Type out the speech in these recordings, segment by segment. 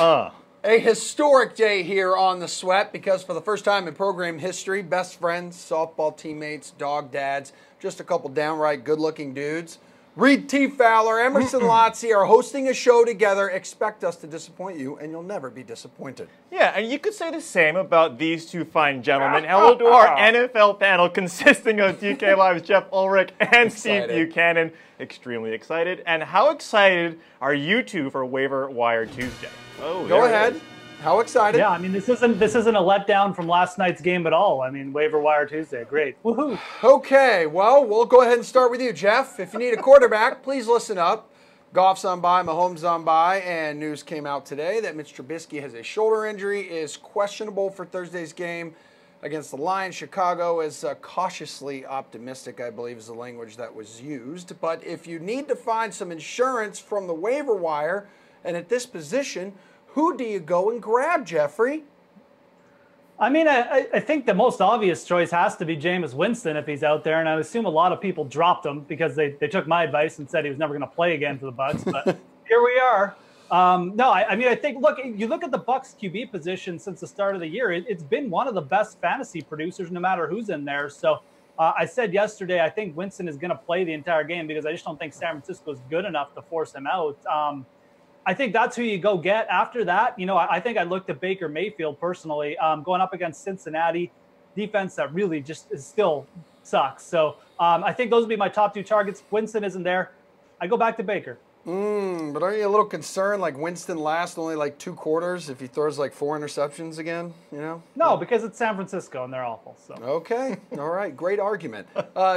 A historic day here on The Sweat because for the first time in program history, best friends, softball teammates, dog dads, just a couple downright good-looking dudes. Reid T. Fowler, Emerson Lotzia are hosting a show together. Expect us to disappoint you, and you'll never be disappointed. Yeah, and you could say the same about these two fine gentlemen. Hello to our NFL panel consisting of DK Live's Jeff Ulrich and Steve Buchanan. Extremely excited. And how excited are you two for Waiver Wire Tuesday? Oh, go ahead. How excited? Yeah, I mean, this isn't a letdown from last night's game at all. I mean, Waiver Wire Tuesday, great. Woohoo. Okay, well, we'll go ahead and start with you, Jeff. If you need a quarterback, please listen up. Goff's on bye, Mahomes on bye, and news came out today that Mitch Trubisky has a shoulder injury, is questionable for Thursday's game against the Lions. Chicago is cautiously optimistic, I believe is the language that was used. But if you need to find some insurance from the waiver wire, and at this position, who do you go and grab, Jeffrey? I mean, I think the most obvious choice has to be Jameis Winston if he's out there, and I assume a lot of people dropped him because they took my advice and said he was never going to play again for the Bucs. But here we are. No, I mean, I think, look, you look at the Bucs QB position since the start of the year, it's been one of the best fantasy producers no matter who's in there. So I said yesterday, I think Winston is going to play the entire game because I just don't think San Francisco is good enough to force him out. I think that's who you go get. After that, you know, I think I looked at Baker Mayfield personally, going up against Cincinnati, defense that really just still sucks. So I think those would be my top two targets. Winston isn't there. I go back to Baker. But are you a little concerned, like Winston lasts only like 2 quarters if he throws like 4 interceptions again, you know? No, because it's San Francisco and they're awful. So. Okay. All right. Great argument.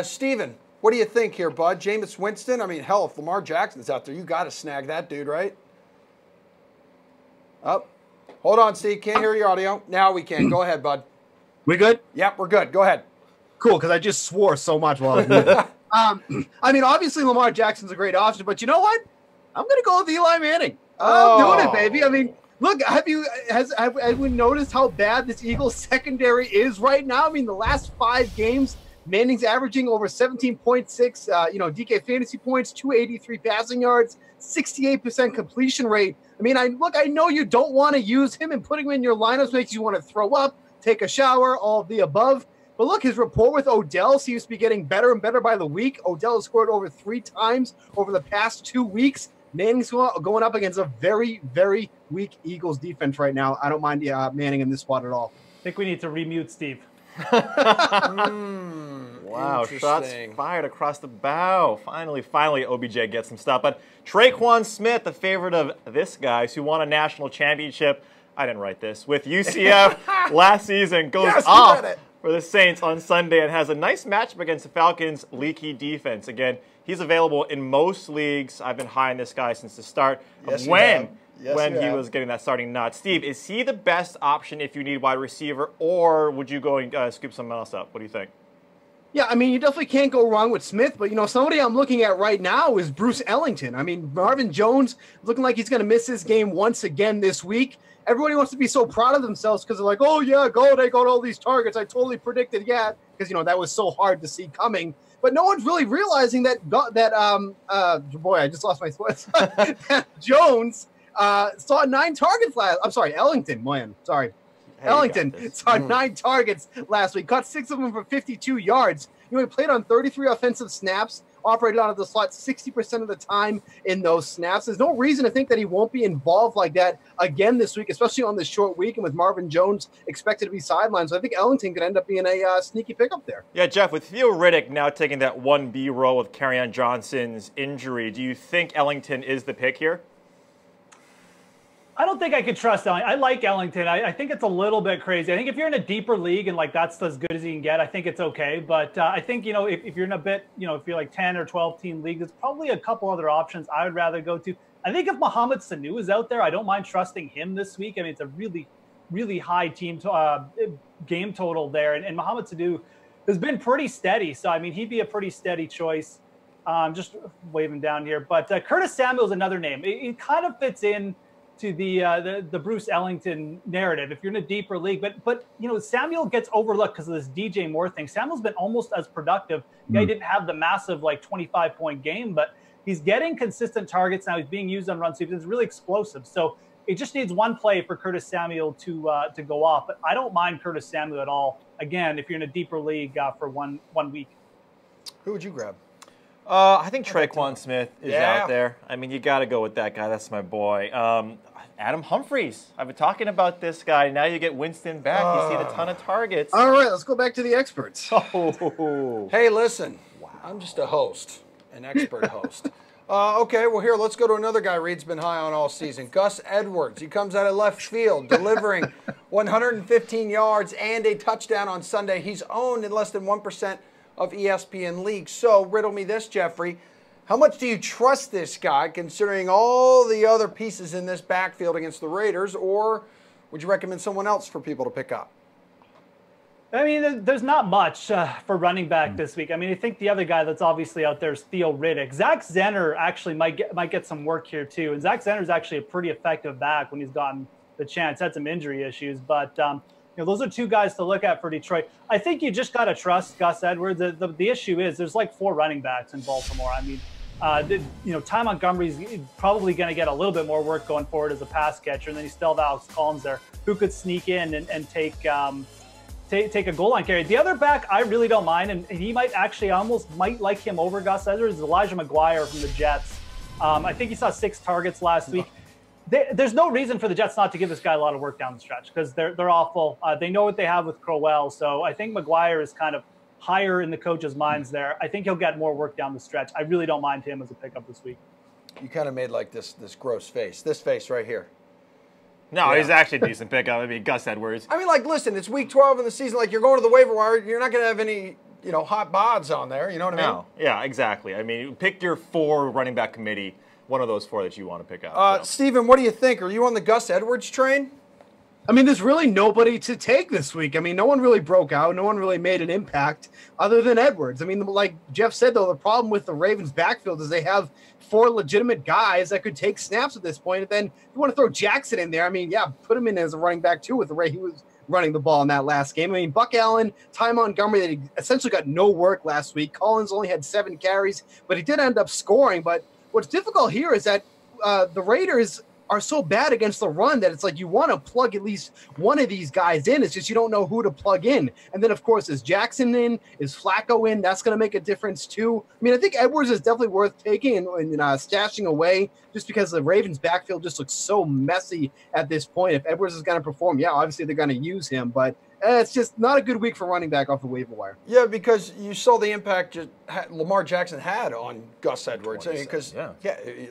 Steven, what do you think here, bud? Jameis Winston? I mean, hell, if Lamar Jackson's out there, you got to snag that dude, right? Oh, hold on, Steve. Can't hear your audio. Now we can. Go ahead, bud. We good? Yep, we're good. Go ahead. Cool, because I just swore so much while I was moving. I mean, obviously Lamar Jackson's a great option, but you know what? I'm going to go with Eli Manning. I'm doing it, baby. I mean, look, have you noticed how bad this Eagles secondary is right now? I mean, the last 5 games, Manning's averaging over 17.6, DK fantasy points, 283 passing yards, 68% completion rate. I mean, I know you don't want to use him, and putting him in your lineups makes you want to throw up, take a shower, all of the above. But look, his rapport with Odell seems to be getting better and better by the week. Odell has scored over 3 times over the past 2 weeks. Manning's going up against a very, very weak Eagles defense right now. I don't mind Manning in this spot at all. I think we need to remute Steve. Wow, shots fired across the bow. Finally, OBJ gets some stuff. But Traquan Smith, the favorite of this guys who won a national championship, I didn't write this, with UCF last season, goes off for the Saints on Sunday and has a nice matchup against the Falcons' leaky defense. Again, he's available in most leagues. I've been high on this guy since the start of when he was getting that starting nod. Steve, is he the best option if you need wide receiver, or would you go and scoop someone else up? What do you think? Yeah, I mean, you definitely can't go wrong with Smith, but, you know, somebody I'm looking at right now is Bruce Ellington. I mean, Marvin Jones looking like he's going to miss this game once again this week. Everybody wants to be so proud of themselves because they're like, oh, yeah, they got all these targets. I totally predicted, because, you know, that was so hard to see coming. But no one's really realizing that I just lost my thoughts. that Jones saw 9 targets Ellington, Ellington saw 9 targets last week, caught 6 of them for 52 yards. You know, he played on 33 offensive snaps, operated out of the slot 60% of the time in those snaps. There's no reason to think that he won't be involved like that again this week, especially on this short week and with Marvin Jones expected to be sidelined. So I think Ellington could end up being a sneaky pickup there. Yeah, Jeff, with Theo Riddick now taking that 1B role with Kerryon Johnson's injury, do you think Ellington is the pick here? I don't think I could trust Ellington. I like Ellington. I think it's a little bit crazy. I think if you're in a deeper league and like that's as good as you can get, I think it's okay. But I think, you know, if you're in a bit, you know, if you're like 10 or 12 team league, there's probably a couple other options I would rather go to. I think if Mohamed Sanu is out there, I don't mind trusting him this week. I mean, it's a really, really high game total there. And Mohamed Sanu has been pretty steady. So, I mean, he'd be a pretty steady choice. Just waving down here. But Curtis Samuel is another name. It kind of fits in to the Bruce Ellington narrative if you're in a deeper league. But you know, Samuel gets overlooked because of this DJ Moore thing. Samuel's been almost as productive. Yeah, he didn't have the massive like 25-point game, but he's getting consistent targets now. He's being used on run sweeps. It's really explosive. So It just needs one play for Curtis Samuel to go off. But I don't mind Curtis Samuel at all. Again, if you're in a deeper league for one week. Who would you grab? I think Traquan Smith is out there. I mean, you got to go with that guy. That's my boy. Adam Humphries. I've been talking about this guy. Now you get Winston back. He's seen a ton of targets. All right, let's go back to the experts. Hey, listen. Wow. I'm just a host, an expert host. Okay, well, here, let's go to another guy Reid's been high on all season. Gus Edwards. He comes out of left field, delivering 115 yards and a touchdown on Sunday. He's owned in less than 1% of ESPN leagues. So, riddle me this, Jeffrey. How much do you trust this guy, considering all the other pieces in this backfield against the Raiders, or would you recommend someone else for people to pick up? I mean, there's not much for running back this week. I mean, I think the other guy that's obviously out there is Theo Riddick. Zach Zenner actually might get some work here too, and Zach Zenner is actually a pretty effective back when he's gotten the chance. Had some injury issues, but those are two guys to look at for Detroit. I think you just got to trust Gus Edwards. The issue is there's like 4 running backs in Baltimore. I mean, Ty Montgomery's probably going to get a little bit more work going forward as a pass catcher, and then you still have Alex Collins there who could sneak in and take a goal line carry. The other back I really don't mind, and he might actually almost like him over Gus Edwards, is Elijah McGuire from the Jets. I think he saw 6 targets last week. There's no reason for the Jets not to give this guy a lot of work down the stretch because they're awful. They know what they have with Crowell, so I think McGuire is kind of higher in the coaches' minds there. I think he'll get more work down the stretch. I really don't mind him as a pickup this week. You kind of made like this gross face. This face right here. No, he's actually a decent pickup. I mean, Gus Edwards. I mean, like, listen, it's week 12 in the season. Like, you're going to the waiver wire. You're not going to have any, hot bods on there. You know what I mean? No. Yeah, exactly. I mean, pick your 4 running back committee, one of those 4 that you want to pick up. Steven, what do you think? Are you on the Gus Edwards train? I mean, there's really nobody to take this week. I mean, no one really broke out. No one really made an impact other than Edwards. I mean, like Jeff said, though, the problem with the Ravens' backfield is they have 4 legitimate guys that could take snaps at this point. And then you want to throw Jackson in there. I mean, yeah, put him in as a running back, too, with the way he was running the ball in that last game. I mean, Buck Allen, Ty Montgomery, they essentially got no work last week. Collins only had 7 carries, but he did end up scoring. But what's difficult here is that the Raiders are so bad against the run that it's like you want to plug at least one of these guys in. It's just you don't know who to plug in. And then, of course, is Jackson in? Is Flacco in? That's going to make a difference, too. I mean, I think Edwards is definitely worth taking and stashing away just because the Ravens' backfield just looks so messy at this point. If Edwards is going to perform, yeah, obviously they're going to use him. But it's just not a good week for running back off the waiver wire. Yeah, because you saw the impact Lamar Jackson had on Gus Edwards. Because,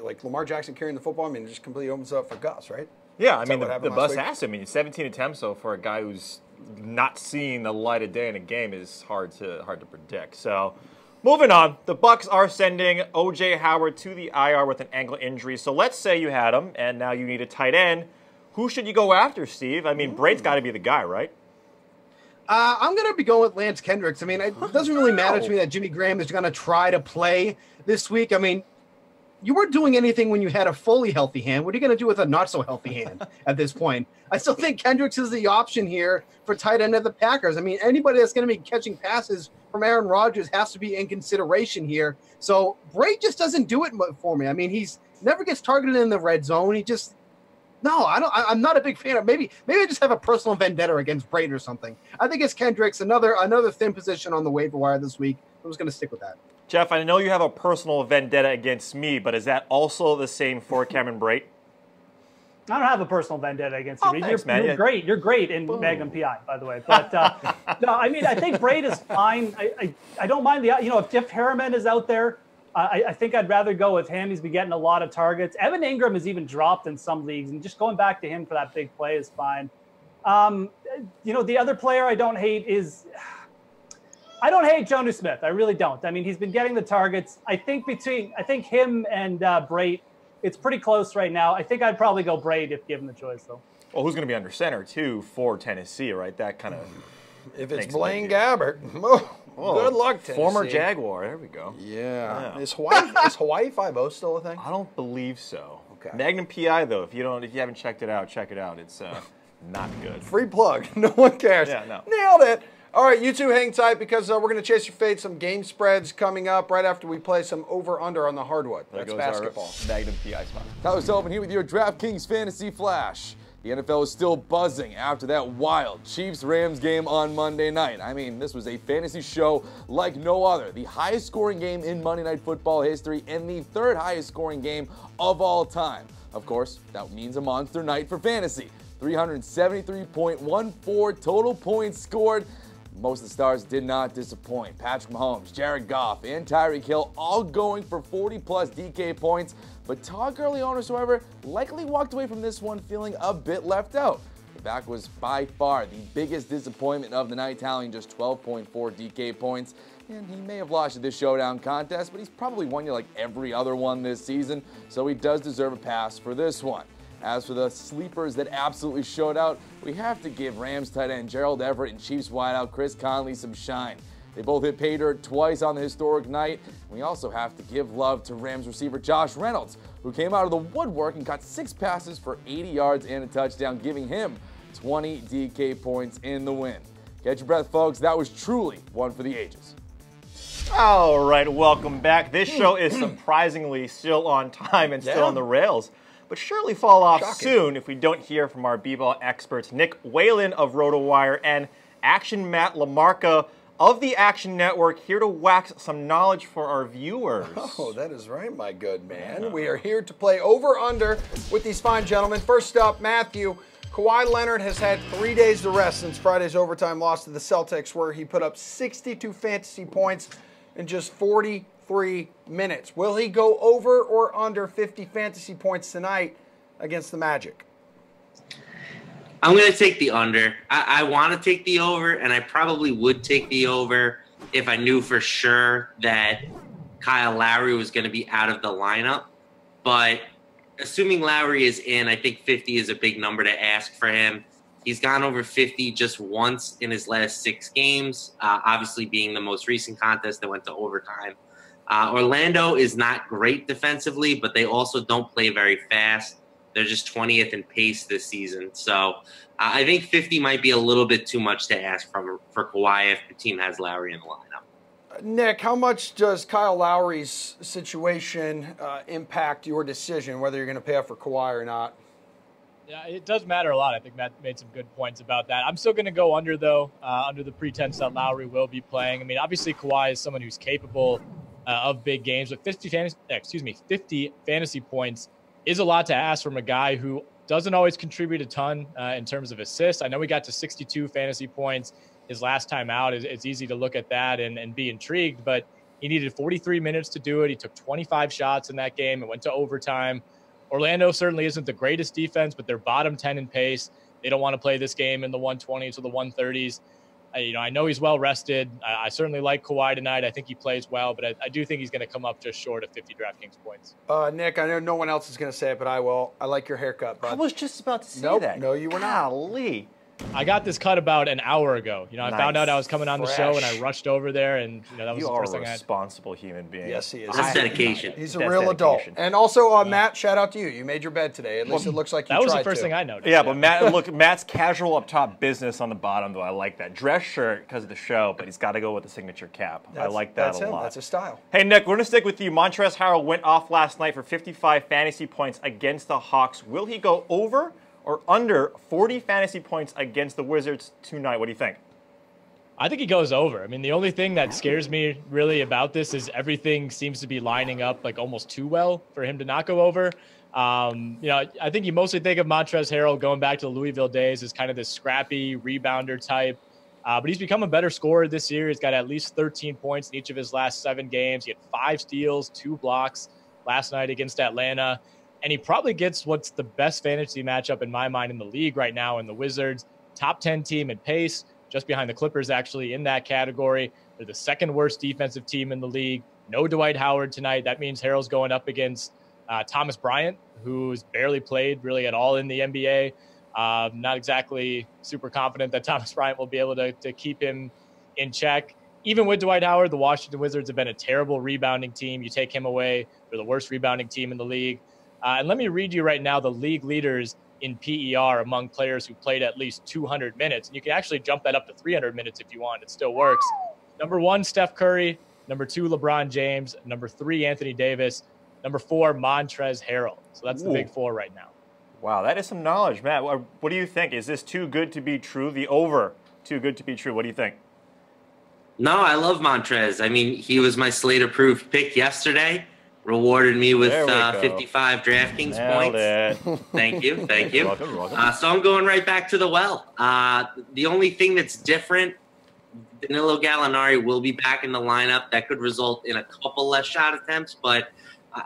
like Lamar Jackson carrying the football, I mean, it just completely opens up for Gus, right? Yeah, I mean, the bus has to. I mean, 17 attempts, so for a guy who's not seeing the light of day in a game is hard to predict. So, moving on, the Bucs are sending O.J. Howard to the IR with an ankle injury. So let's say you had him, and now you need a tight end. Who should you go after, Steve? I mean, Braid's got to be the guy, right? I'm going to be going with Lance Kendricks. I mean, it doesn't really matter to me that Jimmy Graham is going to try to play this week. I mean, you weren't doing anything when you had a fully healthy hand. What are you going to do with a not-so-healthy hand at this point? I still think Kendricks is the option here for tight end of the Packers. I mean, anybody that's going to be catching passes from Aaron Rodgers has to be in consideration here. So Braid just doesn't do it for me. I mean, he's never gets targeted in the red zone. He just – no, I'm not a big fan of. Maybe I just have a personal vendetta against Braid or something. I think it's Kendricks, another thin position on the waiver wire this week. I'm just going to stick with that. Jeff, I know you have a personal vendetta against me, but is that also the same for Cameron Braid? I don't have a personal vendetta against you. Thanks, man. You're great. You're great in Magnum PI, by the way. But no, I mean, I think Braid is fine. I don't mind if Jeff Harriman is out there. I think I'd rather go with him. He's been getting a lot of targets. Evan Ingram has even dropped in some leagues, and just going back to him for that big play is fine. The other player I don't hate Jonnu Smith. I really don't. I mean, he's been getting the targets. I think him and Braid, it's pretty close right now. I think I'd probably go Braid if given the choice, though. Well, who's going to be under center, too, for Tennessee, right? That kind of if it's Blaine Gabbert. Good luck, Tennessee. Former Jaguar. There we go. Yeah. Is Hawaii 5-0 still a thing? I don't believe so. Okay. Magnum PI, though, if you haven't checked it out, check it out. It's not good. Free plug. No one cares. Yeah, no. Nailed it. All right, you two hang tight because we're going to chase your fate. Some game spreads coming up right after we play some over-under on the hardwood. That's basketball. Magnum PI spot. Tyler Sullivan here with your DraftKings Fantasy Flash. The NFL is still buzzing after that wild Chiefs-Rams game on Monday night. I mean, this was a fantasy show like no other. The highest scoring game in Monday Night Football history and the third highest scoring game of all time. Of course, that means a monster night for fantasy. 373.14 total points scored. Most of the stars did not disappoint. Patrick Mahomes, Jared Goff, and Tyreek Hill all going for 40-plus DK points. But Todd Gurley owners, however, likely walked away from this one feeling a bit left out. The back was by far the biggest disappointment of the night, tallying just 12.4 DK points. And he may have lost at this showdown contest, but he's probably won you like every other one this season, so he does deserve a pass for this one. As for the sleepers that absolutely showed out, we have to give Rams tight end Gerald Everett and Chiefs wideout Chris Conley some shine. They both hit pay dirt twice on the historic night. We also have to give love to Rams receiver Josh Reynolds, who came out of the woodwork and caught 6 passes for 80 yards and a touchdown, giving him 20 DK points in the win. Catch your breath, folks. That was truly one for the ages. All right, welcome back. This show is surprisingly still on time and still on the rails, but surely fall off soon if we don't hear from our b-ball experts Nick Whalen of RotoWire and Action Matt LaMarca of the Action Network, here to wax some knowledge for our viewers. Oh, that is right, my good man. We are here to play over-under with these fine gentlemen. First up, Matthew. Kawhi Leonard has had 3 days to rest since Friday's overtime loss to the Celtics, where he put up 62 fantasy points in just 43 minutes. Will he go over or under 50 fantasy points tonight against the Magic? I'm going to take the under. I want to take the over, and I probably would take the over if I knew for sure that Kyle Lowry was going to be out of the lineup. But assuming Lowry is in, I think 50 is a big number to ask for him. He's gone over 50 just once in his last 6 games, obviously being the most recent contest that went to overtime. Orlando is not great defensively, but they also don't play very fast. They're just 20th in pace this season. So I think 50 might be a little bit too much to ask for Kawhi if the team has Lowry in the lineup. Nick, how much does Kyle Lowry's situation impact your decision, whether you're going to pay up for Kawhi or not? Yeah, it does matter a lot. I think Matt made some good points about that. I'm still going to go under, though, under the pretense that Lowry will be playing. I mean, obviously Kawhi is someone who's capable of big games, but 50 fantasy points is a lot to ask from a guy who doesn't always contribute a ton in terms of assists. I know he got to 62 fantasy points his last time out. It's easy to look at that and be intrigued, but he needed 43 minutes to do it. He took 25 shots in that game and went to overtime. Orlando certainly isn't the greatest defense, but they're bottom 10 in pace. They don't want to play this game in the 120s or the 130s. I know he's well rested. I certainly like Kawhi tonight. I think he plays well, but I do think he's going to come up just short of 50 DraftKings points. Nick, I know no one else is going to say it, but I will. I like your haircut, bud. I was just about to say that. No, you were not. Golly. I got this cut about an hour ago. I found out I was coming on the show, and I Fresh. rushed over there, and that was the first thing I had. You are a responsible human being. Yes, he is. That's dedication. He's a real adult. And also, Matt, shout out to you. You made your bed today. At least it looks like you tried to. That was the first thing I noticed. Yeah, but Matt's casual up top, business on the bottom, though. I like that. Dress shirt because of the show, but he's got to go with the signature cap. I like that a lot. That's his style. Hey, Nick, we're going to stick with you. Montrezl Harrell went off last night for 55 fantasy points against the Hawks. Will he go over or under 40 fantasy points against the Wizards tonight? What do you think? I think he goes over. I mean, the only thing that scares me really about this is everything seems to be lining up like almost too well for him to not go over. I think you mostly think of Montrezl Harrell going back to the Louisville days as kind of this scrappy rebounder type. But he's become a better scorer this year. He's got at least 13 points in each of his last 7 games. He had 5 steals, 2 blocks last night against Atlanta. And he probably gets what's the best fantasy matchup in my mind in the league right now in the Wizards. Top 10 team in pace, just behind the Clippers actually in that category. They're the second worst defensive team in the league. No Dwight Howard tonight. That means Harrell's going up against Thomas Bryant, who's barely played really at all in the NBA. Not exactly super confident that Thomas Bryant will be able to keep him in check. Even with Dwight Howard, the Washington Wizards have been a terrible rebounding team. You take him away, they're the worst rebounding team in the league. And let me read you right now the league leaders in PER among players who played at least 200 minutes. And you can actually jump that up to 300 minutes if you want. It still works. Number 1, Steph Curry. Number 2, LeBron James. Number 3, Anthony Davis. Number 4, Montrezl Harrell. So that's the big 4 right now. Wow, that is some knowledge, Matt. What do you think? Is this too good to be true? The over, too good to be true. What do you think? No, I love Montrez. I mean, he was my slate-approved pick yesterday. Rewarded me with 55 DraftKings points. Thank you. You're welcome. So I'm going right back to the well. The only thing that's different, Danilo Gallinari will be back in the lineup. That could result in a couple less shot attempts, but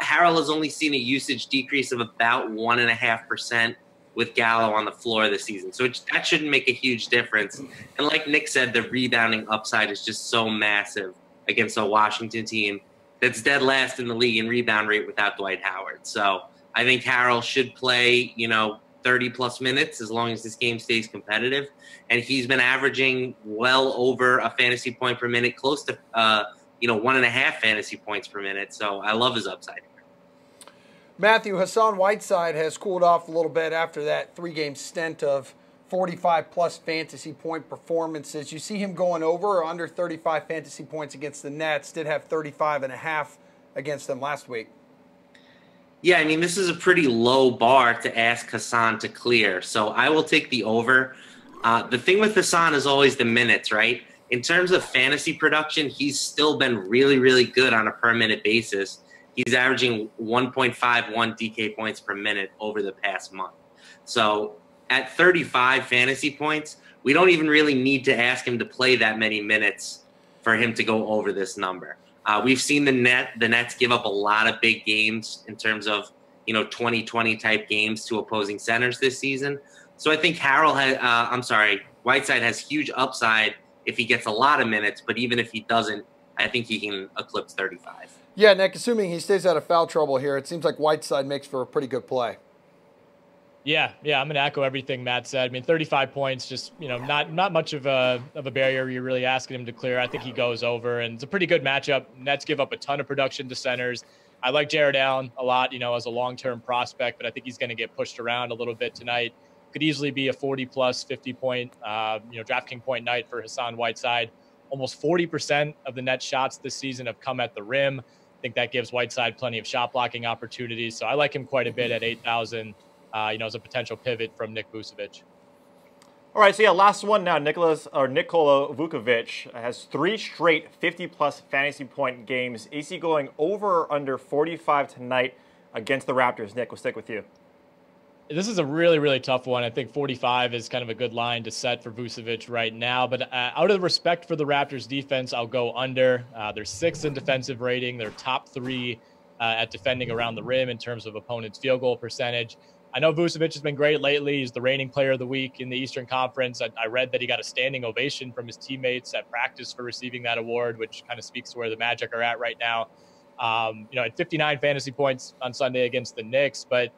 Harrell has only seen a usage decrease of about 1.5% with Gallo on the floor this season. So that shouldn't make a huge difference. And like Nick said, the rebounding upside is just so massive against a Washington team that's dead last in the league in rebound rate without Dwight Howard. So I think Harrell should play, 30-plus minutes as long as this game stays competitive. And he's been averaging well over a fantasy point per minute, close to 1.5 fantasy points per minute. So I love his upside here. Matthew, Hassan Whiteside has cooled off a little bit after that 3-game stint of 45-plus fantasy point performances. You see him going over or under 35 fantasy points against the Nets. Did have 35.5 against them last week. Yeah, I mean, this is a pretty low bar to ask Hassan to clear. So I will take the over. The thing with Hassan is always the minutes, right? In terms of fantasy production, he's still been really, really good on a per-minute basis. He's averaging 1.51 DK points per minute over the past month. So at 35 fantasy points, we don't even really need to ask him to play that many minutes for him to go over this number. We've seen the Nets give up a lot of big games in terms of 2020 type games to opposing centers this season. So I think Whiteside has huge upside if he gets a lot of minutes, but even if he doesn't, I think he can eclipse 35. Yeah, Nick, assuming he stays out of foul trouble here, it seems like Whiteside makes for a pretty good play. Yeah, I'm going to echo everything Matt said. I mean, 35 points, just, not much of a barrier you're really asking him to clear. I think he goes over, and it's a pretty good matchup. Nets give up a ton of production to centers. I like Jared Allen a lot, as a long-term prospect, but I think he's going to get pushed around a little bit tonight. Could easily be a 40-plus, 50-point, DraftKings point night for Hassan Whiteside. Almost 40% of the Nets shots this season have come at the rim. I think that gives Whiteside plenty of shot blocking opportunities. So I like him quite a bit at 8,000, as a potential pivot from Nick Vucevic. All right, so last one now. Nikola Vukovich has 3 straight 50-plus fantasy point games. Is he going over or under 45 tonight against the Raptors? Nick, we'll stick with you. This is a really, really tough one. I think 45 is kind of a good line to set for Vucevic right now. But out of respect for the Raptors defense, I'll go under. They're 6th in defensive rating. They're top 3 at defending around the rim in terms of opponents' field goal percentage. I know Vucevic has been great lately. He's the reigning player of the week in the Eastern Conference. I read that he got a standing ovation from his teammates at practice for receiving that award, which kind of speaks to where the Magic are at right now. At 59 fantasy points on Sunday against the Knicks, but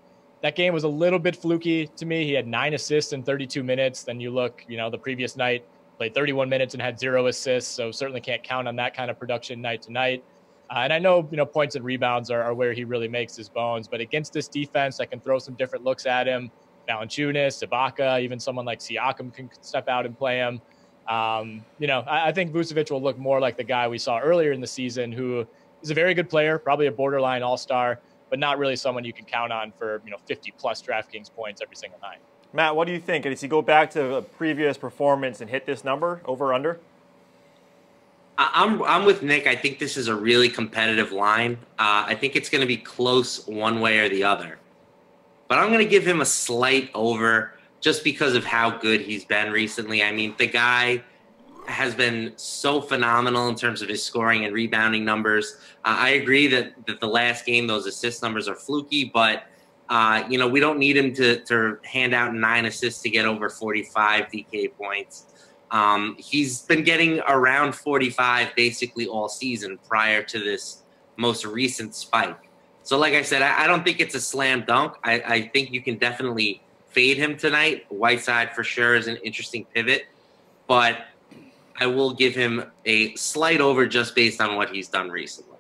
that game was a little bit fluky to me. He had 9 assists in 32 minutes. Then you look, the previous night, played 31 minutes and had 0 assists. So certainly can't count on that kind of production night to night. And I know, points and rebounds are where he really makes his bones. But against this defense, I can throw some different looks at him. Valanciunas, Ibaka, even someone like Siakam can step out and play him. I think Vucevic will look more like the guy we saw earlier in the season, who is a very good player, probably a borderline all-star, but not really someone you can count on for 50-plus DraftKings points every single night. Matt, what do you think? Does he go back to a previous performance and hit this number, over or under? I'm with Nick. I think this is a really competitive line. I think it's going to be close one way or the other. But I'm going to give him a slight over just because of how good he's been recently. I mean, the guy has been so phenomenal in terms of his scoring and rebounding numbers. I agree that the last game, those assist numbers are fluky, but, we don't need him to hand out 9 assists to get over 45 DK points. He's been getting around 45 basically all season prior to this most recent spike. So like I said, I don't think it's a slam dunk. I think you can definitely fade him tonight. Whiteside for sure is an interesting pivot, but I will give him a slight over just based on what he's done recently.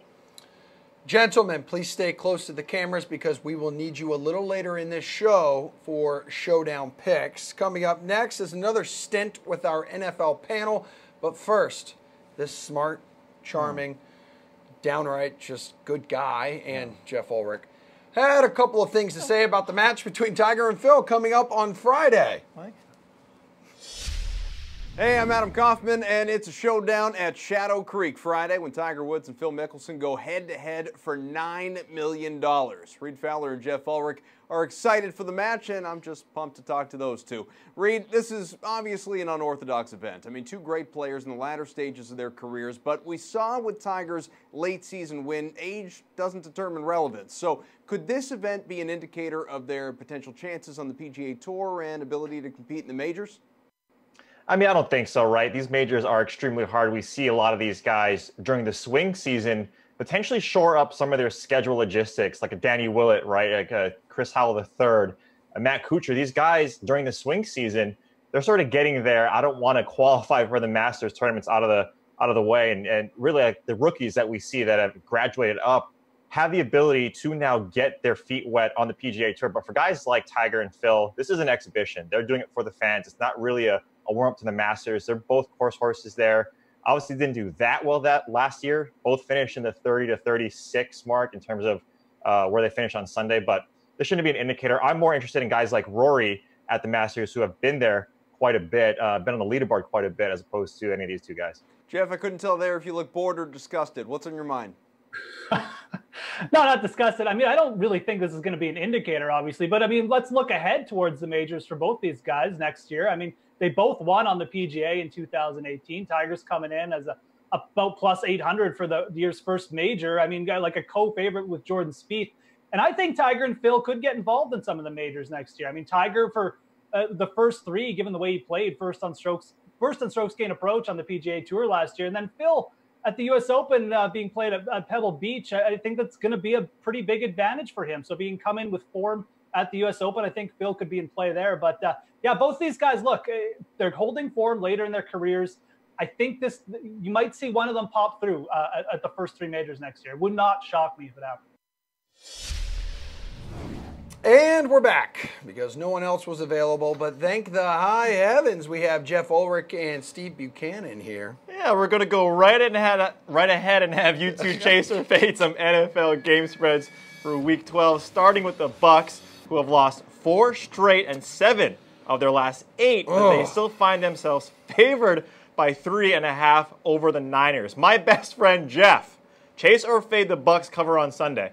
Gentlemen, please stay close to the cameras because we will need you a little later in this show for Showdown Picks. Coming up next is another stint with our NFL panel. But first, this smart, charming, downright just good guy and Jeff Ulrich had a couple of things to say about the match between Tiger and Phil coming up on Friday. Mike? Hey, I'm Adam Kaufman, and it's a showdown at Shadow Creek Friday when Tiger Woods and Phil Mickelson go head-to-head for $9 million. Reid, Fowler, and Jeff Ulrich are excited for the match, and I'm just pumped to talk to those two. Reid, this is obviously an unorthodox event. I mean, two great players in the latter stages of their careers, but we saw with Tiger's late-season win, age doesn't determine relevance. So could this event be an indicator of their potential chances on the PGA Tour and ability to compete in the majors? I mean, I don't think so, right? These majors are extremely hard. We see a lot of these guys during the swing season potentially shore up some of their schedule logistics, like a Danny Willett, right? Like a Chris Howell III, a Matt Kuchar. These guys during the swing season, they're sort of getting there. I don't want to qualify for the Masters tournaments out of the way. And really, like the rookies that we see that have graduated up have the ability to now get their feet wet on the PGA Tour. But for guys like Tiger and Phil, this is an exhibition. They're doing it for the fans. It's not really a warm-up to the Masters. They're both course horses there. Obviously didn't do that well that last year. Both finished in the 30 to 36 mark in terms of where they finished on Sunday. But this shouldn't be an indicator. I'm more interested in guys like Rory at the Masters who have been there quite a bit, been on the leaderboard quite a bit as opposed to any of these two guys. Jeff, I couldn't tell there if you look bored or disgusted. What's on your mind? No, not disgusted. I mean, I don't really think this is going to be an indicator, obviously. But, I mean, let's look ahead towards the majors for both these guys next year. I mean, they both won on the PGA in 2018. Tiger's coming in as about plus 800 for the year's first major. I mean, got like a co-favorite with Jordan Spieth. And I think Tiger and Phil could get involved in some of the majors next year. I mean, Tiger for the first three, given the way he played, first on strokes gained approach on the PGA Tour last year. And then Phil at the U.S. Open being played at Pebble Beach, I think that's going to be a pretty big advantage for him. So being come in with form at the U.S. Open, I think Phil could be in play there. But yeah, both these guys, look, they're holding form later in their careers. I think you might see one of them pop through at the first three majors next year. It would not shock me if it happened. And we're back because no one else was available. But thank the high heavens we have Jeff Ulrich and Steve Buchanan here. Yeah, we're going to go right ahead and have you two chase or fade some NFL game spreads for Week 12, starting with the Bucs, who have lost 4 straight and 7 of their last 8, but they still find themselves favored by 3.5 over the Niners. My best friend Jeff, chase or fade the Bucs cover on Sunday?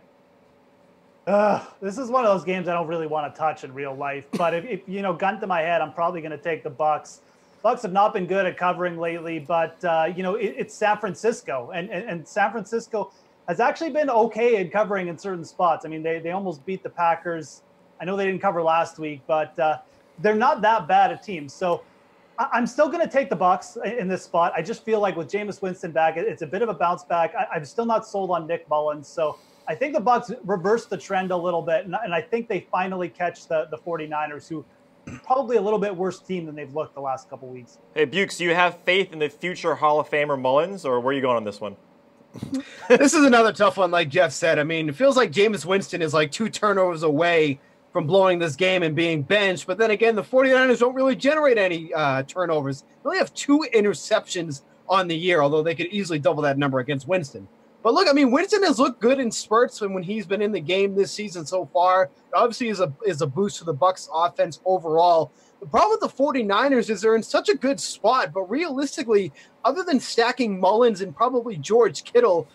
This is one of those games I don't really want to touch in real life. But if you know, gun to my head, I'm probably going to take the Bucs. Bucs have not been good at covering lately, but you know, it's San Francisco, and San Francisco has actually been okay at covering in certain spots. I mean, they almost beat the Packers. I know they didn't cover last week, but they're not that bad a team. So I'm still going to take the Bucs in this spot. I just feel like with Jameis Winston back, it's a bit of a bounce back. I'm still not sold on Nick Mullins. So I think the Bucs reverse the trend a little bit, and I think they finally catch the 49ers, who probably a little bit worse team than they've looked the last couple weeks. Hey, Bukes, do you have faith in the future Hall of Famer Mullins, or where are you going on this one? This is another tough one, like Jeff said. I mean, it feels like Jameis Winston is like 2 turnovers away from blowing this game and being benched. But then again, the 49ers don't really generate any turnovers. They only have 2 interceptions on the year, although they could easily double that number against Winston. But look, I mean, Winston has looked good in spurts when he's been in the game this season so far. Obviously, is a boost to the Bucs offense overall. The problem with the 49ers is they're in such a good spot, but realistically, other than stacking Mullins and probably George Kittle,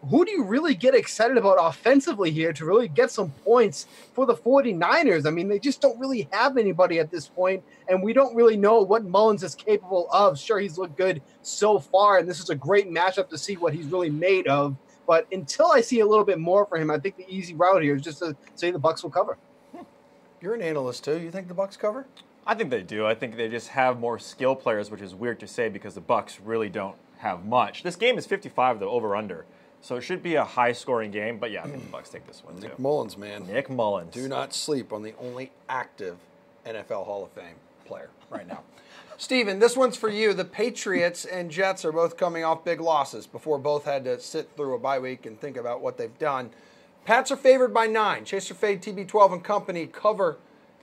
who do you really get excited about offensively here to really get some points for the 49ers? I mean, they just don't really have anybody at this point, and we don't really know what Mullins is capable of. Sure, he's looked good so far, and this is a great matchup to see what he's really made of. But until I see a little bit more for him, I think the easy route here is just to say the Bucs will cover. You're an analyst too. You think the Bucs cover? I think they do. I think they just have more skill players, which is weird to say because the Bucs really don't have much. This game is 55, the over-under. So it should be a high-scoring game. But, yeah, I think the Bucs take this one, too. Nick Mullins, man. Nick Mullins. Do not sleep on the only active NFL Hall of Fame player right now. Steven, this one's for you. The Patriots and Jets are both coming off big losses before both had to sit through a bye week and think about what they've done. Pats are favored by 9. Chase or fade, TB12 and company cover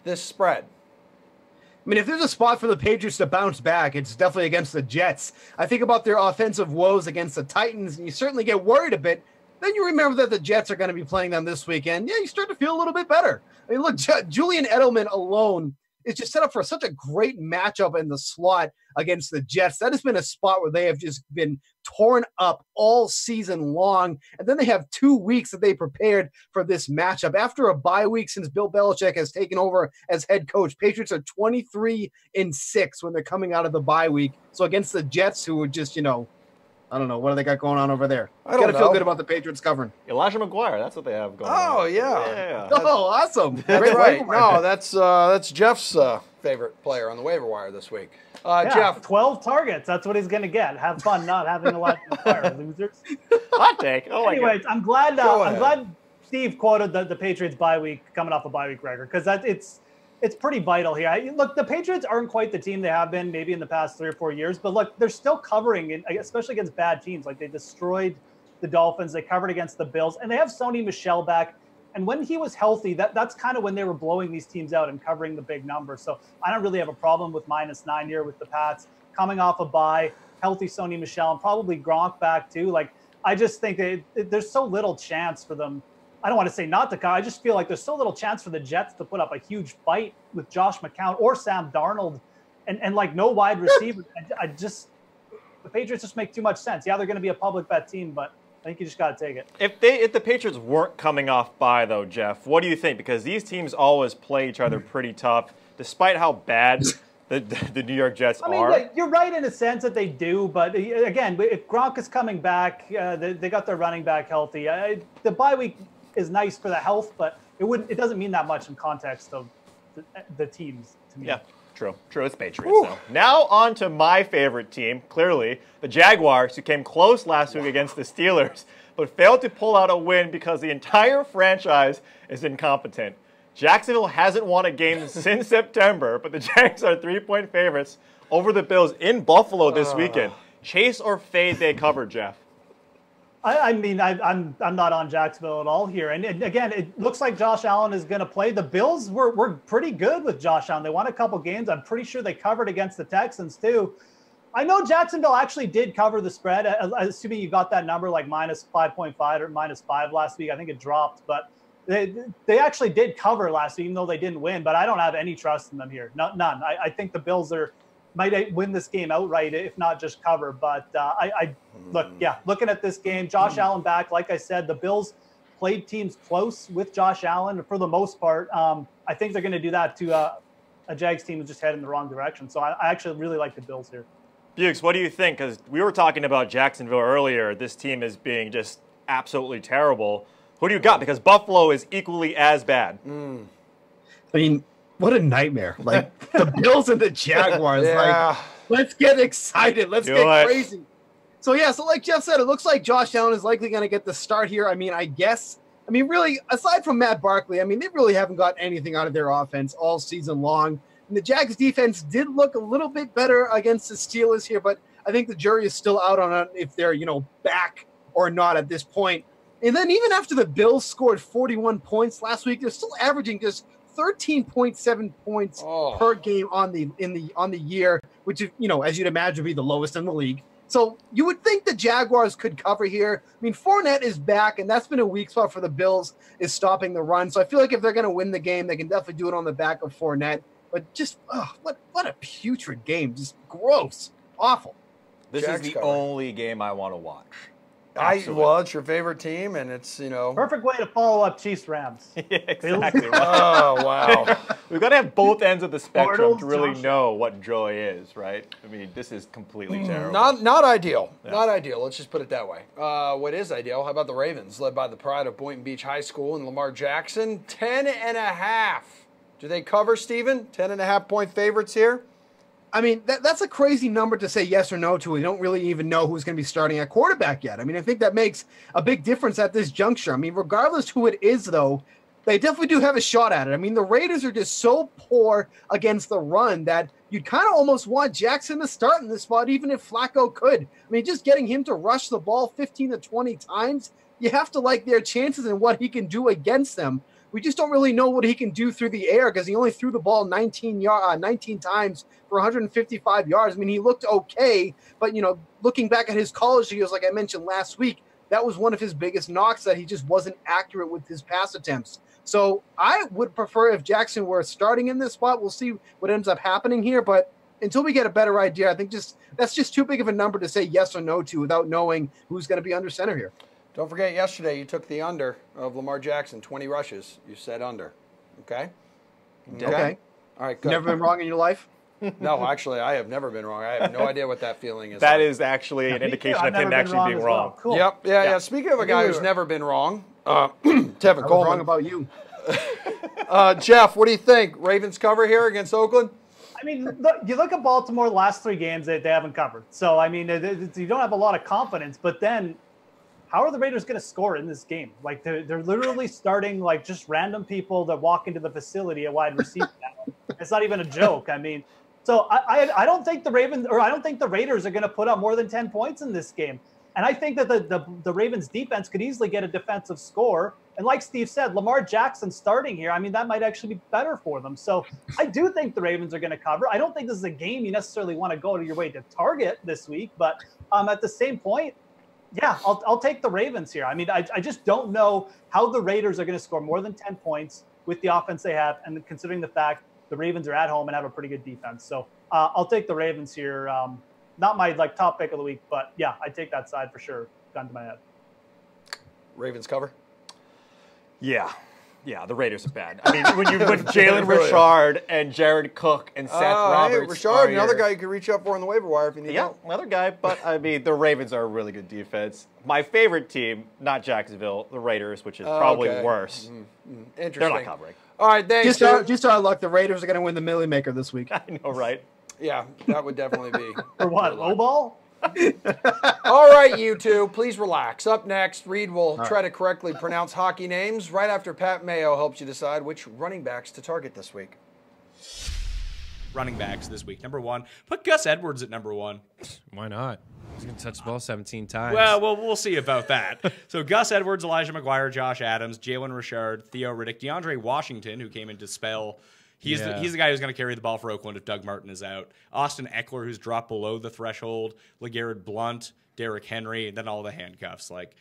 this spread. I mean, if there's a spot for the Patriots to bounce back, it's definitely against the Jets. I think about their offensive woes against the Titans, and you certainly get worried a bit. Then you remember that the Jets are going to be playing them this weekend. Yeah, you start to feel a little bit better. I mean, look, Julian Edelman alone is just set up for such a great matchup in the slot against the Jets. That has been a spot where they have just been torn up all season long. And then they have 2 weeks that they prepared for this matchup. After a bye week since Bill Belichick has taken over as head coach, Patriots are 23-6 when they're coming out of the bye week. So against the Jets, who are just, I don't know. What do they got going on over there? I don't know. Feel good about the Patriots covering. Elijah McGuire, that's what they have going on. Oh, yeah. Oh, awesome. That's right. No, that's Jeff's favorite player on the waiver wire this week. Jeff. 12 targets. That's what he's going to get. Have fun not having Elijah McGuire, losers. Hot take. Oh, anyways, I'm glad Steve quoted the Patriots bye week, coming off a bye week record, because it's pretty vital here. Look, the Patriots aren't quite the team they have been maybe in the past 3 or 4 years, but look, they're still covering, especially against bad teams. Like, they destroyed the Dolphins, they covered against the Bills, and they have Sony Michel back. And when he was healthy, that's kind of when they were blowing these teams out and covering the big numbers. So I don't really have a problem with -9 here with the Pats. Coming off a bye, healthy Sony Michel, and probably Gronk back too. Like, I just think there's so little chance for them. I don't want to say not to cover. I just feel like there's so little chance for the Jets to put up a huge fight with Josh McCown or Sam Darnold and like no wide receiver. The Patriots just make too much sense. Yeah, they're going to be a public bet team, but I think you just got to take it. If the Patriots weren't coming off bye, though, Jeff, what do you think? Because these teams always play each other pretty tough, despite how bad the New York Jets are. I mean, you're right in a sense that they do, but again, if Gronk is coming back, they got their running back healthy. The bye week is nice for the health, but it doesn't mean that much in context of the teams to me. Yeah, true. It's Patriots. So. Now on to my favorite team, clearly, the Jaguars, who came close last week against the Steelers, but failed to pull out a win because the entire franchise is incompetent. Jacksonville hasn't won a game since September, but the Jags are 3-point favorites over the Bills in Buffalo this weekend. Chase or fade they cover, Jeff? I mean, I'm not on Jacksonville at all here. And again, it looks like Josh Allen is going to play. The Bills were pretty good with Josh Allen. They won a couple games. I'm pretty sure they covered against the Texans too. I know Jacksonville actually did cover the spread, assuming you got that number like -5.5 or -5 last week. I think it dropped, but they actually did cover last week, even though they didn't win. But I don't have any trust in them here. None. I think the Bills might win this game outright, if not just cover. But looking at this game, Josh Allen back. Like I said, the Bills played teams close with Josh Allen for the most part. I think they're going to do that to a Jags team who's just heading in the wrong direction. So I actually really like the Bills here. Bukes, what do you think? Because we were talking about Jacksonville earlier. This team is being just absolutely terrible. Who do you got? Because Buffalo is equally as bad. I mean, what a nightmare. Like, the Bills and the Jaguars. Like, let's get excited. Let's get crazy. So like Jeff said, it looks like Josh Allen is likely going to get the start here. I mean, really, aside from Matt Barkley, I mean, they really haven't got anything out of their offense all season long. And the Jags defense did look a little bit better against the Steelers here, but I think the jury is still out on if they're, back or not at this point. And then even after the Bills scored 41 points last week, they're still averaging just 13.7 points per game on the year, which, as you'd imagine, would be the lowest in the league. So you would think the Jaguars could cover here. I mean, Fournette is back, and that's been a weak spot for the Bills, is stopping the run. So I feel like if they're going to win the game, they can definitely do it on the back of Fournette. But just, what a putrid game. Just gross. Awful. This is the only game I want to watch. Well, it's your favorite team, and it's, Perfect way to follow up Chiefs-Rams. Yeah, exactly. Oh, wow. We've got to have both ends of the spectrum to really know what joy is, right? I mean, this is completely terrible. Not ideal. Yeah. Not ideal. Let's just put it that way. What is ideal? How about the Ravens, led by the pride of Boynton Beach High School and Lamar Jackson? 10.5. Do they cover, Steven? 10.5-point favorites here? I mean, that's a crazy number to say yes or no to. We don't really even know who's going to be starting at quarterback yet. I mean, I think that makes a big difference at this juncture. I mean, regardless who it is, though, they definitely do have a shot at it. I mean, the Raiders are just so poor against the run that you'd kind of almost want Jackson to start in this spot, even if Flacco could. I mean, just getting him to rush the ball 15 to 20 times, you have to like their chances and what he can do against them. We just don't really know what he can do through the air because he only threw the ball 19 times for 155 yards. I mean, he looked okay, but, looking back at his college years, like I mentioned last week, that was one of his biggest knocks, that he just wasn't accurate with his pass attempts. So I would prefer if Jackson were starting in this spot. We'll see what ends up happening here, but until we get a better idea, I think that's just too big of a number to say yes or no to without knowing who's going to be under center here. Don't forget, yesterday you took the under of Lamar Jackson, 20 rushes. You said under. Okay? Okay. All right, good. Never been wrong in your life? No, actually, I have never been wrong. I have no idea what that feeling is. That is actually an indication of him actually being wrong. Well. Cool. Yep. Yeah. Speaking of a guy who's never been wrong, Tevin Coleman. Wrong about you. Jeff, what do you think? Ravens cover here against Oakland? I mean, you look at Baltimore last 3 games, they haven't covered. So, I mean, you don't have a lot of confidence. But then, how are the Raiders going to score in this game? Like, they're literally starting, like, just random people that walk into the facility at wide receiver now. It's not even a joke. I mean, so I don't think the Raiders are going to put up more than 10 points in this game. And I think that the Ravens defense could easily get a defensive score. And like Steve said, Lamar Jackson starting here, I mean, that might actually be better for them. So I do think the Ravens are going to cover. I don't think this is a game you necessarily want to go to your way to target this week. But at the same point, yeah, I'll take the Ravens here. I mean, I just don't know how the Raiders are going to score more than 10 points with the offense they have, and considering the fact the Ravens are at home and have a pretty good defense. So I'll take the Ravens here. Not my top pick of the week, but yeah, I take that side for sure. Gun to my head. Ravens cover? Yeah, the Raiders are bad. I mean, when Jalen Richard and Jared Cook and Seth Roberts, Richard, another guy you can reach up for on the waiver wire if you need help. Yeah, another guy. But I mean, the Ravens are a really good defense. My favorite team, not Jacksonville, the Raiders, which is probably worse. Interesting. They're not covering. All right, thanks. Just our luck. The Raiders are going to win the Millie Maker this week. I know, right? Yeah, that would definitely be. For what? Low ball? All right, you two, please relax. Up next, Reid will try to correctly pronounce hockey names right after Pat Mayo helps you decide which running backs to target this week. Running backs this week. Number 1, put Gus Edwards at number 1. Why not? He's going to touch the ball 17 times. Well, we'll see about that. So Gus Edwards, Elijah McGuire, Josh Adams, Jalen Richard, Theo Riddick, DeAndre Washington, who came in to spell. He's the guy who's going to carry the ball for Oakland if Doug Martin is out. Austin Eckler, who's dropped below the threshold. LeGarrette Blount, Derrick Henry, and then all the handcuffs like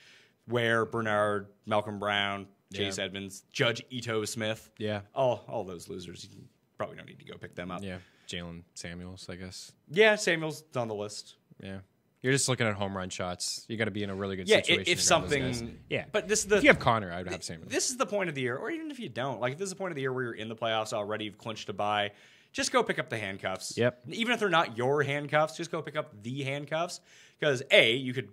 Ware, Bernard, Malcolm Brown, Chase Edmonds, Judge Ito Smith. Yeah. All those losers. You probably don't need to go pick them up. Yeah. Jalen Samuels, I guess. Yeah, Samuels on the list. Yeah. You're just looking at home run shots. You got to be in a really good situation. If something. Yeah. But this is if you have Connor, I would have Samuels. This is the point of the year, or even if you don't. Like, if this is the point of the year where you're in the playoffs already, you've clinched a bye, just go pick up the handcuffs. Yep. Even if they're not your handcuffs, just go pick up the handcuffs. Because, you could,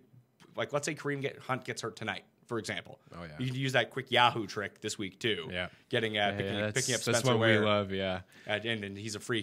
like, let's say Kareem Hunt gets hurt tonight, for example. Oh, yeah. You can use that quick Yahoo trick this week, too. Yeah. Picking up Spencer That's what Ware. we love, yeah. And he's a free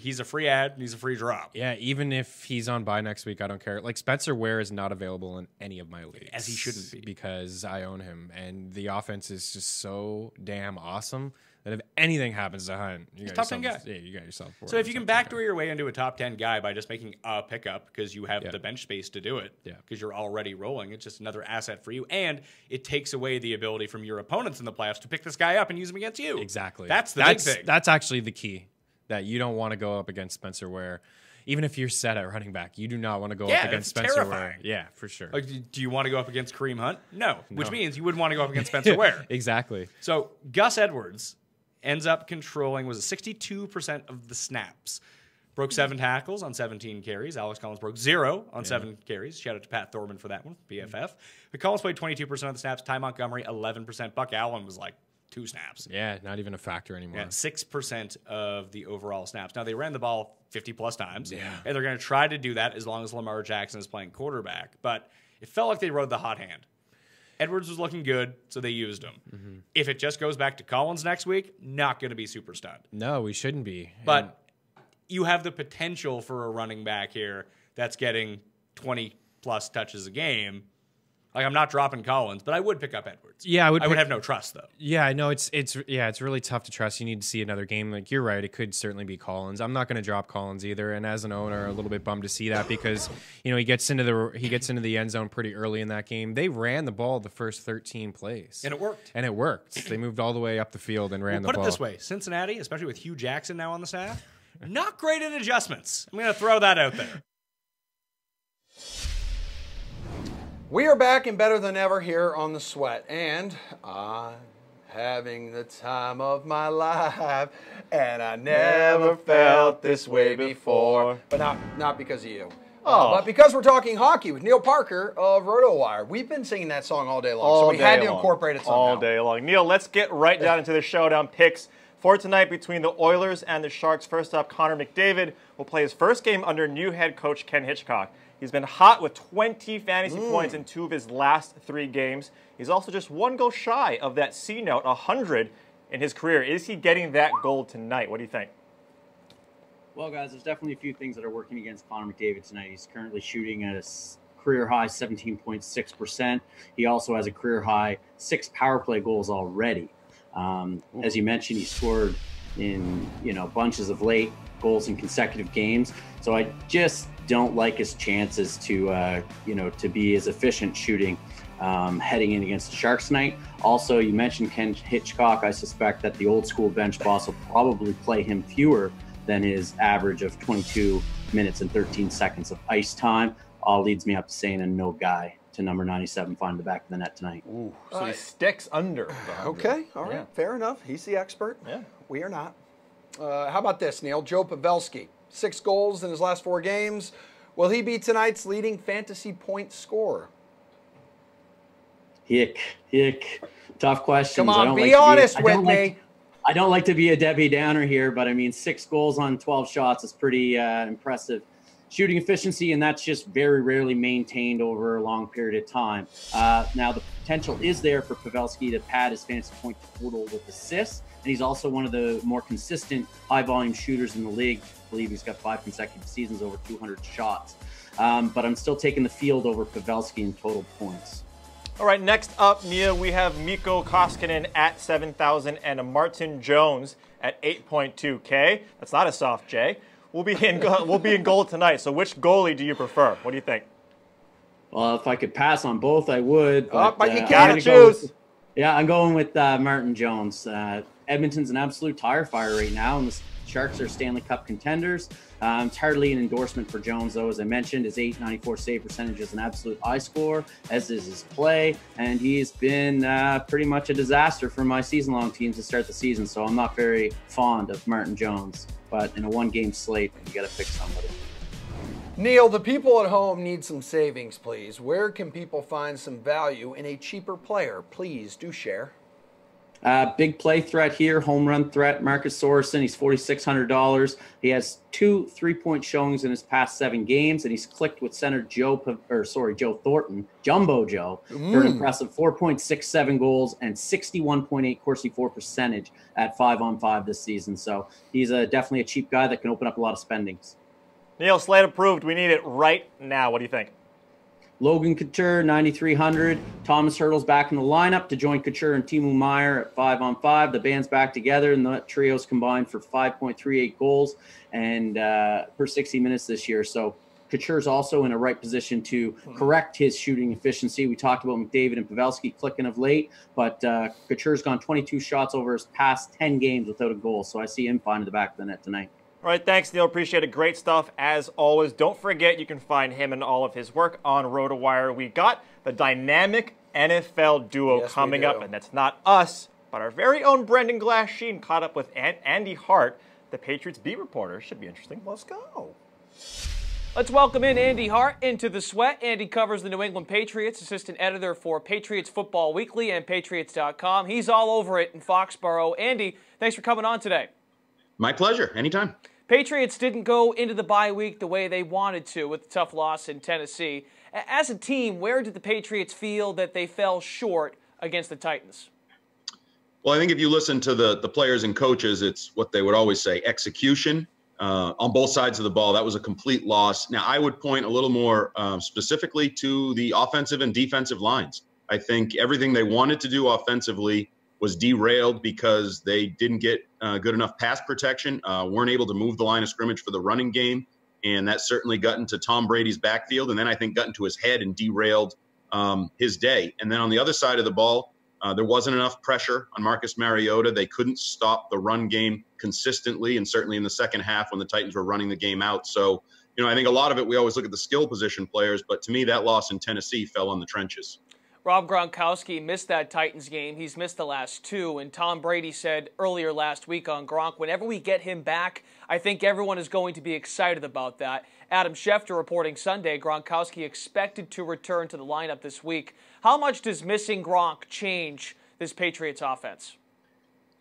ad, and he's a free drop. Yeah, even if he's on bye next week, I don't care. Like, Spencer Ware is not available in any of my leagues. As he shouldn't be. Because I own him, and the offense is just so damn awesome that if anything happens to Hunt, you got top 10 yourself, guy. Yeah, you got yourself. So if you can backdoor your way into a top 10 guy by just making a pickup because you have the bench space to do it, because you're already rolling, it's just another asset for you, and it takes away the ability from your opponents in the playoffs to pick this guy up and use him against you. Exactly. That's the big thing. That's actually the key, that you don't want to go up against Spencer Ware. Even if you're set at running back, you do not want to go up against Spencer Ware. Yeah, for sure. Like, do you want to go up against Kareem Hunt? No. Which means you wouldn't want to go up against Spencer Ware. Exactly. So Gus Edwards ends up controlling, was it 62% of the snaps. Broke 7 tackles on 17 carries. Alex Collins broke 0 on 7 carries. Shout out to Pat Thorman for that one, BFF. But Collins played 22% of the snaps. Ty Montgomery, 11%. Buck Allen was like 2 snaps. Yeah, not even a factor anymore. Yeah, 6% of the overall snaps. Now, they ran the ball 50-plus times, and they're going to try to do that as long as Lamar Jackson is playing quarterback. But it felt like they rode the hot hand. Edwards was looking good, so they used him. Mm-hmm. If it just goes back to Collins next week, not going to be super stunned. No, we shouldn't be. But you have the potential for a running back here that's getting 20-plus touches a game. Like, I'm not dropping Collins, but I would pick up Edwards. Yeah, I would have no trust, though. Yeah, I know it's really tough to trust. You need to see another game. Like, you're right, it could certainly be Collins. I'm not going to drop Collins either. And as an owner, a little bit bummed to see that because he gets into the end zone pretty early in that game. They ran the ball the first 13 plays, and it worked. They moved all the way up the field and ran the ball. Put it this way: Cincinnati, especially with Hugh Jackson now on the staff, not great at adjustments. I'm going to throw that out there. We are back and better than ever here on The Sweat, and I'm having the time of my life, and I never felt this way before. But not because of you. But because we're talking hockey with Neil Parker of RotoWire. We've been singing that song all day long, so we had to incorporate it somehow. All day long. Neil, let's get right down into the showdown picks for tonight between the Oilers and the Sharks. First up, Connor McDavid will play his first game under new head coach Ken Hitchcock. He's been hot with 20 fantasy points in 2 of his last 3 games. He's also just 1 goal shy of that C note, 100 in his career. Is he getting that goal tonight? What do you think? Well, guys, there's definitely a few things that are working against Connor McDavid tonight. He's currently shooting at a career high 17.6%. He also has a career high 6 power play goals already. As you mentioned, he scored in bunches of late goals in consecutive games. So I just don't like his chances to be as efficient shooting heading in against the Sharks tonight. Also, you mentioned Ken Hitchcock. I suspect that the old school bench boss will probably play him fewer than his average of 22 minutes and 13 seconds of ice time. All leads me up to saying a no guy to number 97 find the back of the net tonight. Ooh, so he sticks under. Okay, all right, fair enough. He's the expert. Yeah, we are not. How about this, Neil? Joe Pavelski, 6 goals in his last 4 games. Will he be tonight's leading fantasy point scorer? Hick. Tough questions. Come on, be honest with me. I don't like to be a Debbie Downer here, but I mean, 6 goals on 12 shots is pretty impressive shooting efficiency, and that's just very rarely maintained over a long period of time. Now, the potential is there for Pavelski to pad his fantasy point total with assists, and he's also one of the more consistent high-volume shooters in the league. I believe he's got 5 consecutive seasons over 200 shots. But I'm still taking the field over Pavelski in total points. All right, next up, Neil, we have Mikko Koskinen at 7,000 and a Martin Jones at 8.2K. That's not a soft J. We'll be in goal tonight. So which goalie do you prefer? What do you think? Well, if I could pass on both, I would. But you gotta choose. I'm going with Martin Jones. Edmonton's an absolute tire fire right now, and the Sharks are Stanley Cup contenders. It's hardly an endorsement for Jones, though. As I mentioned, his .894 save percentage is an absolute eye score, as is his play, and he's been pretty much a disaster for my season-long teams to start the season, so I'm not very fond of Martin Jones. But in a 1-game slate, you got to pick somebody. Neil, the people at home need some savings, please. Where can people find some value in a cheaper player? Please do share. Big play threat here, home run threat, Marcus Sorensen. He's $4,600. He has 2 3-point showings in his past 7 games, and he's clicked with center Joe Thornton, Jumbo Joe, for an impressive 4.67 goals and 61.8 Corsi for percentage at 5-on-5 this season. So he's definitely a cheap guy that can open up a lot of spendings. Neil, slate approved. We need it right now. What do you think? Logan Couture, 9,300. Thomas Hurdle's back in the lineup to join Couture and Timo Meier at 5-on-5. The band's back together, and the trio's combined for 5.38 goals and per 60 minutes this year. So Couture's also in a right position to correct his shooting efficiency. We talked about McDavid and Pavelski clicking of late, but Couture's gone 22 shots over his past 10 games without a goal. So I see him finding the back of the net tonight. All right, thanks, Neil. Appreciate it. Great stuff, as always. Don't forget, you can find him and all of his work on RotoWire. We got the dynamic NFL duo coming up, and that's not us, but our very own Brendan Glasheen caught up with Andy Hart, the Patriots beat reporter. Should be interesting. Let's go. Let's welcome in Andy Hart into the Sweat. Andy covers the New England Patriots, assistant editor for Patriots Football Weekly and Patriots.com. He's all over it in Foxborough. Andy, thanks for coming on today. My pleasure. Anytime. Patriots didn't go into the bye week the way they wanted to with the tough loss in Tennessee. As a team, where did the Patriots feel that they fell short against the Titans? Well, I think if you listen to the players and coaches, it's what they would always say, execution on both sides of the ball. That was a complete loss. Now, I would point a little more specifically to the offensive and defensive lines. I think everything they wanted to do offensively was derailed because they didn't get good enough pass protection, weren't able to move the line of scrimmage for the running game, and that certainly got into Tom Brady's backfield, and then I think got into his head and derailed his day. And then on the other side of the ball, there wasn't enough pressure on Marcus Mariota. They couldn't stop the run game consistently, and certainly in the second half when the Titans were running the game out. So, I think a lot of it, we always look at the skill position players, but to me, that loss in Tennessee fell on the trenches. Rob Gronkowski missed that Titans game. He's missed the last two, and Tom Brady said earlier last week on Gronk, whenever we get him back, I think everyone is going to be excited about that. Adam Schefter reporting Sunday, Gronkowski expected to return to the lineup this week. How much does missing Gronk change this Patriots offense?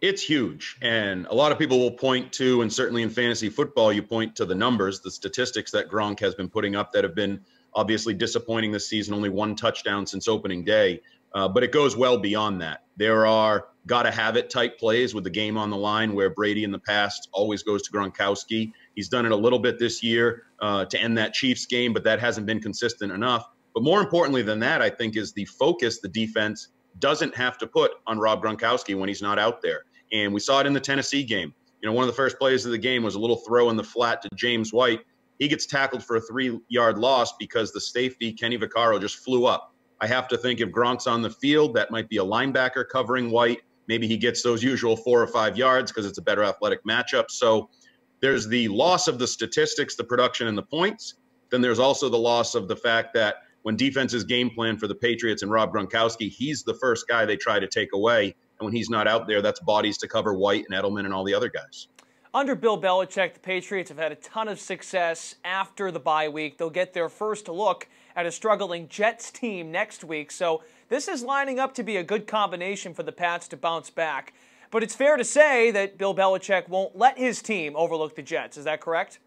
It's huge, and a lot of people will point to, and certainly in fantasy football, you point to the numbers, the statistics that Gronk has been putting up that have been obviously disappointing this season, only one touchdown since opening day. But it goes well beyond that. There are gotta-have-it type plays with the game on the line where Brady in the past always goes to Gronkowski. He's done it a little bit this year to end that Chiefs game, but that hasn't been consistent enough. But more importantly than that, I think, is the focus the defense doesn't have to put on Rob Gronkowski when he's not out there. And we saw it in the Tennessee game. One of the first plays of the game was a little throw in the flat to James White. He gets tackled for a 3-yard loss because the safety, Kenny Vaccaro, just flew up. I have to think if Gronk's on the field, that might be a linebacker covering White. Maybe he gets those usual 4 or 5 yards because it's a better athletic matchup. So there's the loss of the statistics, the production, and the points. Then there's also the loss of the fact that when defenses game plan for the Patriots and Rob Gronkowski, he's the first guy they try to take away. And when he's not out there, that's bodies to cover White and Edelman and all the other guys. Under Bill Belichick, the Patriots have had a ton of success after the bye week. They'll get their first look at a struggling Jets team next week. So this is lining up to be a good combination for the Pats to bounce back. But it's fair to say that Bill Belichick won't let his team overlook the Jets. Is that correct?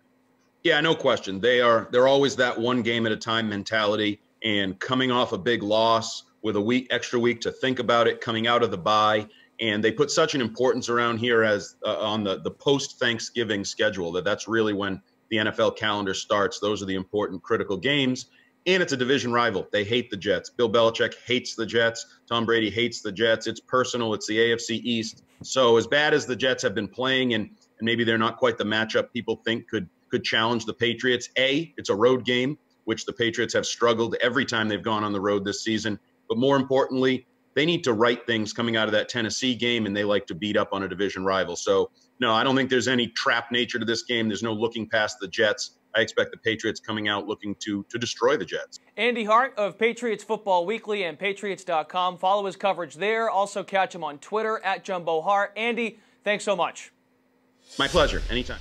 Yeah, no question. They're always that one game at a time mentality, and coming off a big loss with a extra week to think about it, coming out of the bye. And they put such an importance around here as on the post-Thanksgiving schedule that's really when the NFL calendar starts. Those are the important, critical games. And it's a division rival. They hate the Jets. Bill Belichick hates the Jets. Tom Brady hates the Jets. It's personal. It's the AFC East. So as bad as the Jets have been playing, and maybe they're not quite the matchup people think could challenge the Patriots, it's a road game, which the Patriots have struggled every time they've gone on the road this season. But more importantly, they need to right things coming out of that Tennessee game, and they like to beat up on a division rival. So, no, I don't think there's any trap nature to this game. There's no looking past the Jets. I expect the Patriots coming out looking to destroy the Jets. Andy Hart of Patriots Football Weekly and Patriots.com. Follow his coverage there. Also catch him on Twitter at Jumbo Hart. Andy, thanks so much. My pleasure. Anytime.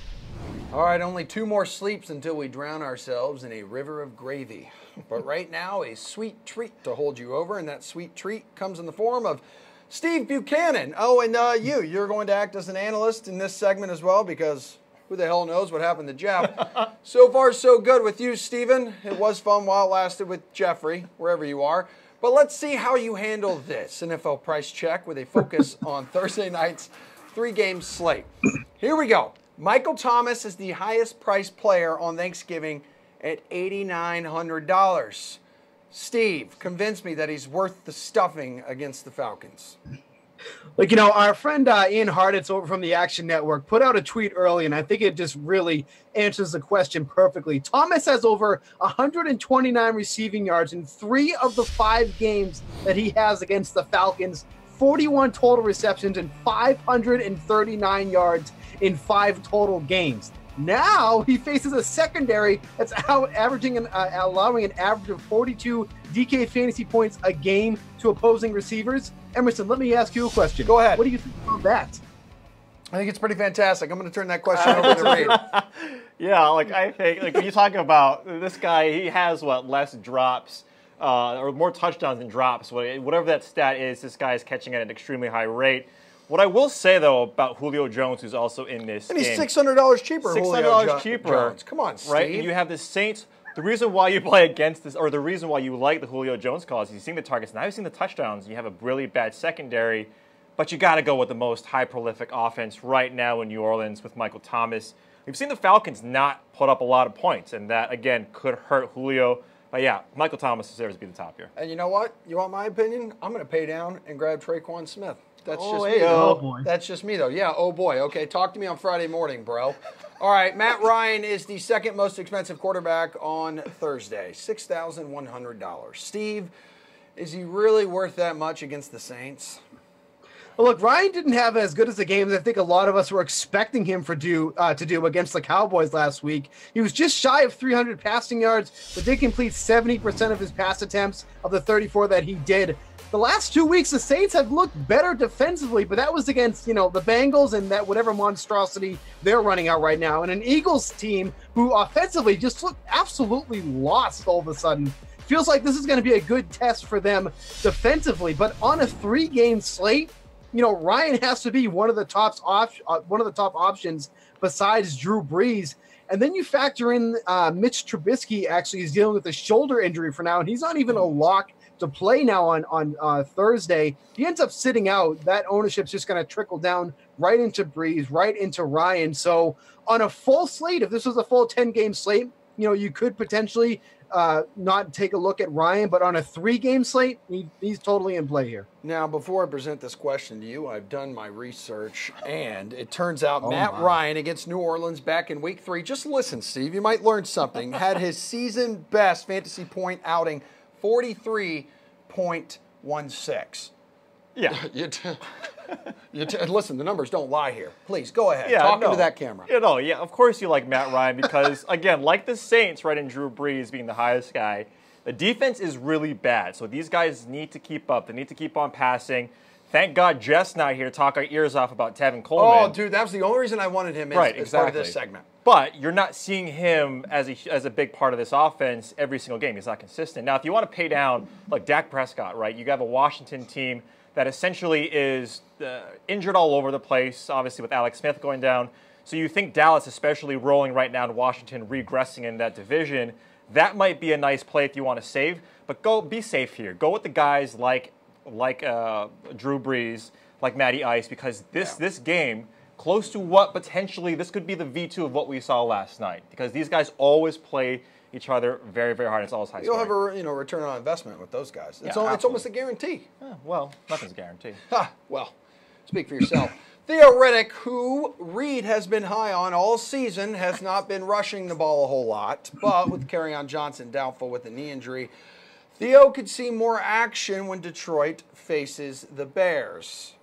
All right, only 2 more sleeps until we drown ourselves in a river of gravy. But right now, a sweet treat to hold you over, and that sweet treat comes in the form of Steve Buchanan. Oh, and you're going to act as an analyst in this segment as well, because who the hell knows what happened to Jeff. So far, so good with you, Steven. It was fun while it lasted with Jeffrey, wherever you are. But let's see how you handle this NFL price check with a focus on Thursday night's 3-game slate. Here we go. Michael Thomas is the highest priced player on Thanksgiving at $8,900. Steve, convince me that he's worth the stuffing against the Falcons. Our friend Ian Harditz over from the Action Network put out a tweet early, and I think it just really answers the question perfectly. Thomas has over 129 receiving yards in 3 of the 5 games that he has against the Falcons, 41 total receptions, and 539 yards in 5 total games. Now he faces a secondary that's allowing an average of 42 DK fantasy points a game to opposing receivers. Emerson, let me ask you a question. Go ahead. What do you think about that? I think it's pretty fantastic. I'm going to turn that question over to Reid. Yeah, I think when you talk about this guy, he has less drops or more touchdowns than drops. Whatever that stat is, this guy is catching at an extremely high rate. What I will say, though, about Julio Jones, who's also in this and he's game, $600 cheaper. $600 cheaper. Jones. Come on, Steve. Right? And you have the Saints. The reason why you play against this, or the reason why you like the Julio Jones call is you've seen the targets. Now you've seen the touchdowns, and you have a really bad secondary. But you got to go with the most high prolific offense right now in New Orleans with Michael Thomas. we've seen the Falcons not put up a lot of points, and that, again, could hurt Julio. But yeah, Michael Thomas deserves to be the top here. And you know what? You want my opinion? I'm going to pay down and grab Traquan Smith. That's just me. Oh, boy. That's just me, though. Yeah, oh boy. Okay, talk to me on Friday morning, bro. All right, Matt Ryan is the second most expensive quarterback on Thursday, $6,100. Steve, is he really worth that much against the Saints? Well, look, Ryan didn't have as good as a game as I think a lot of us were expecting him to do against the Cowboys last week. He was just shy of 300 passing yards, but did complete 70% of his pass attempts of the 34 that he did. The last 2 weeks, the Saints have looked better defensively, but that was against, the Bengals and that whatever monstrosity they're running out right now. And an Eagles team who offensively just looked absolutely lost all of a sudden. Feels like this is going to be a good test for them defensively, but on a 3-game slate, Ryan has to be one of the top options besides Drew Brees. And then you factor in Mitch Trubisky actually is dealing with a shoulder injury for now, and he's not even a lock to play now on Thursday. He ends up sitting out. That ownership's just going to trickle down right into Brees, right into Ryan. So on a full slate, if this was a full 10-game slate, you could potentially not take a look at Ryan, but on a 3-game slate, he's totally in play here. Now, before I present this question to you, I've done my research, and it turns out Matt Ryan against New Orleans back in Week 3, just listen, Steve, you might learn something, had his season best fantasy point outing, 43.16. Yeah. Listen, the numbers don't lie here. Please, go ahead. Talk into that camera. Yeah, of course you like Matt Ryan because, again, like the Saints, right, and Drew Brees being the highest guy, the defense is really bad. So these guys need to keep up. They need to keep on passing. Thank God Jeff's not here to talk our ears off about Tevin Coleman. Oh, dude, that was the only reason I wanted him as part of this segment. But you're not seeing him as a big part of this offense every single game. He's not consistent. Now, if you want to pay down like Dak Prescott, right, you have a Washington team that essentially is injured all over the place, obviously with Alex Smith going down. So you think Dallas, especially rolling right now, and Washington regressing in that division, that might be a nice play if you want to save. But be safe here. Go with the guys like Drew Brees, like Matty Ice, because this game, close to what potentially this could be the V2 of what we saw last night, because these guys always play each other very, very hard. It's always high scoring. You'll have a return on investment with those guys. It's almost a guarantee. Well, nothing's a guarantee. Well, speak for yourself. Theo Riddick, who Reid has been high on all season, has not been rushing the ball a whole lot, but with Kerryon Johnson doubtful with a knee injury, Theo could see more action when Detroit faces the Bears.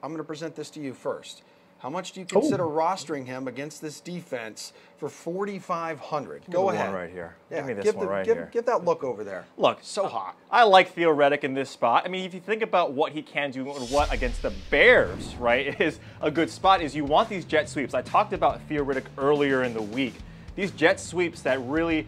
I'm going to present this to you first. How much do you consider rostering him against this defense for $4,500? Go ahead. Right here. Yeah, give me this one right here. Give that look over there. Look, so hot. I like Theo Riddick in this spot. I mean, if you think about what he can do and what against the Bears, right, is a good spot, is you want these jet sweeps. I talked about Theo Riddick earlier in the week. These jet sweeps that really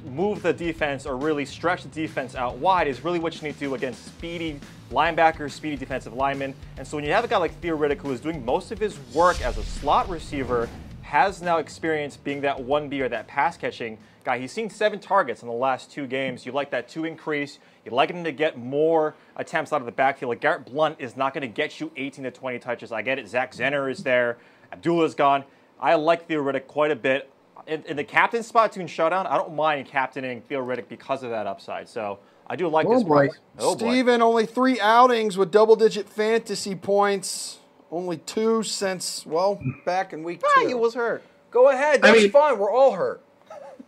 move the defense or really stretch the defense out wide is really what you need to do against speedy linebackers, speedy defensive linemen. And so when you have a guy like Theo Riddick who is doing most of his work as a slot receiver, has now experience being that 1B or that pass catching guy. He's seen 7 targets in the last 2 games. You like that to increase. You'd like him to get more attempts out of the backfield. Like Garrett Blunt is not going to get you 18 to 20 touches. I get it. Zach Zenner is there. Abdullah's gone. I like Theo Riddick quite a bit. In the captain spot too in Showdown, I don't mind captaining Theo Riddick because of that upside. So I do like this price. Steven, only 3 outings with double-digit fantasy points. Only 2 since, back in week 2. He was hurt. Go ahead. That's fine. We're all hurt.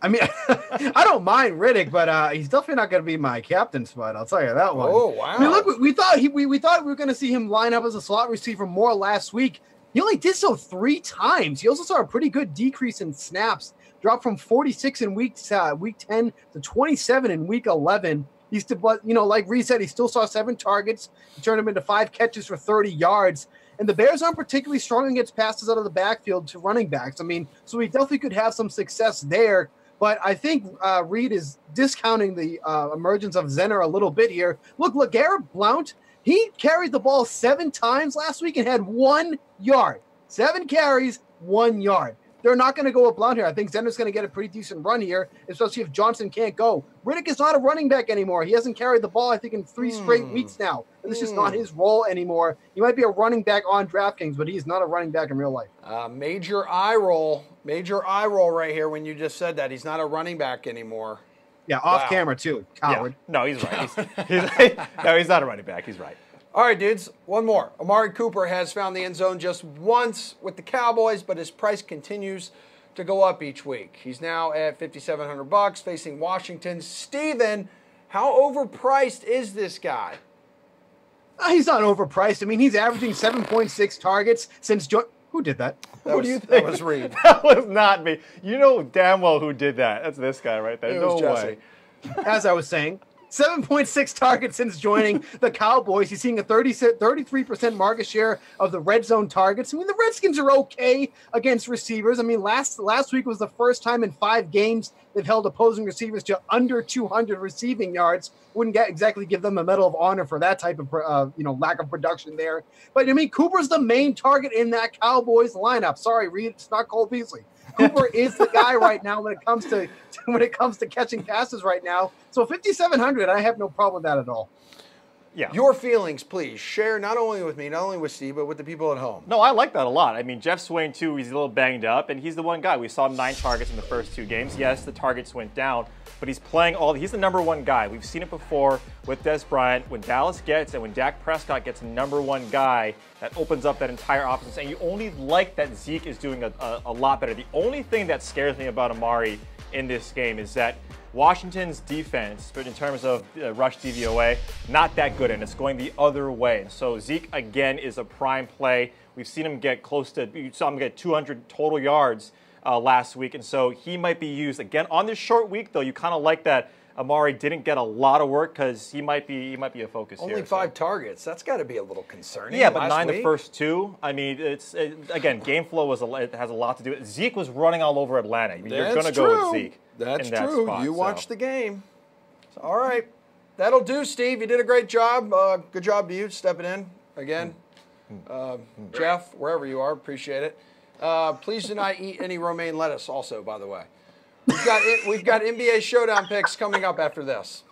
I mean, I don't mind Riddick, but he's definitely not going to be my captain spot. I'll tell you that one. Oh, wow. I mean, look, we thought we were going to see him line up as a slot receiver more last week. He only did so 3 times. He also saw a pretty good decrease in snaps, dropped from 46 in week 10 to 27 in week 11. He's, like Reid said, he still saw 7 targets. He turned them into 5 catches for 30 yards. And the Bears aren't particularly strong against passes out of the backfield to running backs. I mean, so he definitely could have some success there. But I think Reid is discounting the emergence of Zenner a little bit here. Look, Garrett Blount, he carried the ball 7 times last week and had 1 yard. 7 carries, 1 yard. they're not going to go up blunt here. I think Zenner's going to get a pretty decent run here, especially if Johnson can't go. Riddick is not a running back anymore. He hasn't carried the ball, I think, in 3 straight weeks now. And this is not his role anymore. He might be a running back on DraftKings, but he's not a running back in real life. Major eye roll right here when you just said that. He's not a running back anymore. Yeah, off camera too. Coward. Yeah. No, he's right. No, he's not a running back. He's right. All right, dudes, one more. Amari Cooper has found the end zone just once with the Cowboys, but his price continues to go up each week. He's now at $5,700 facing Washington. Steven, how overpriced is this guy? He's not overpriced. I mean, he's averaging 7.6 targets since who did that? Who do you think? That was Reid. That was not me. You know damn well who did that. That's this guy right there. It was Jesse. As I was saying, 7.6 targets since joining the Cowboys. He's seeing a 33% market share of the red zone targets. I mean, the Redskins are okay against receivers. I mean, last week was the first time in 5 games they've held opposing receivers to under 200 receiving yards. Wouldn't exactly give them a Medal of Honor for that type of lack of production there. But I mean, Cooper's the main target in that Cowboys lineup. Sorry, Reid, it's not Cole Beasley. Cooper is the guy right now when it comes to catching passes right now. So 5,700, I have no problem with that at all. Yeah. Your feelings, please. Share not only with me, not only with Steve, but with the people at home. No, I like that a lot. I mean, Jeff Swain, too, he's a little banged up, and he's the one guy. We saw 9 targets in the first 2 games. Yes, the targets went down, but he's playing he's the number 1 guy. We've seen it before with Des Bryant. When Dallas gets and when Dak Prescott gets a number 1 guy, that opens up that entire offense, and you only like that Zeke is doing a lot better. The only thing that scares me about Amari in this game is that Washington's defense, but in terms of rush DVOA, not that good, and it's going the other way. And so Zeke, again, is a prime play. We've seen him get you saw him get 200 total yards last week, and so he might be used. Again, on this short week, though, you kind of like that Amari didn't get a lot of work because he might be a focus Only here. 5 targets. That's got to be a little concerning. Yeah, but 9 the first 2. I mean, again, game flow has a lot to do with it. Zeke was running all over Atlanta. I mean, you're going to go with Zeke. That's true. Spot, you watched the game. So, all right. That'll do, Steve. You did a great job. Good job to you stepping in again. Jeff, wherever you are, appreciate it. Please do not eat any romaine lettuce also, by the way. We've got NBA Showdown picks coming up after this.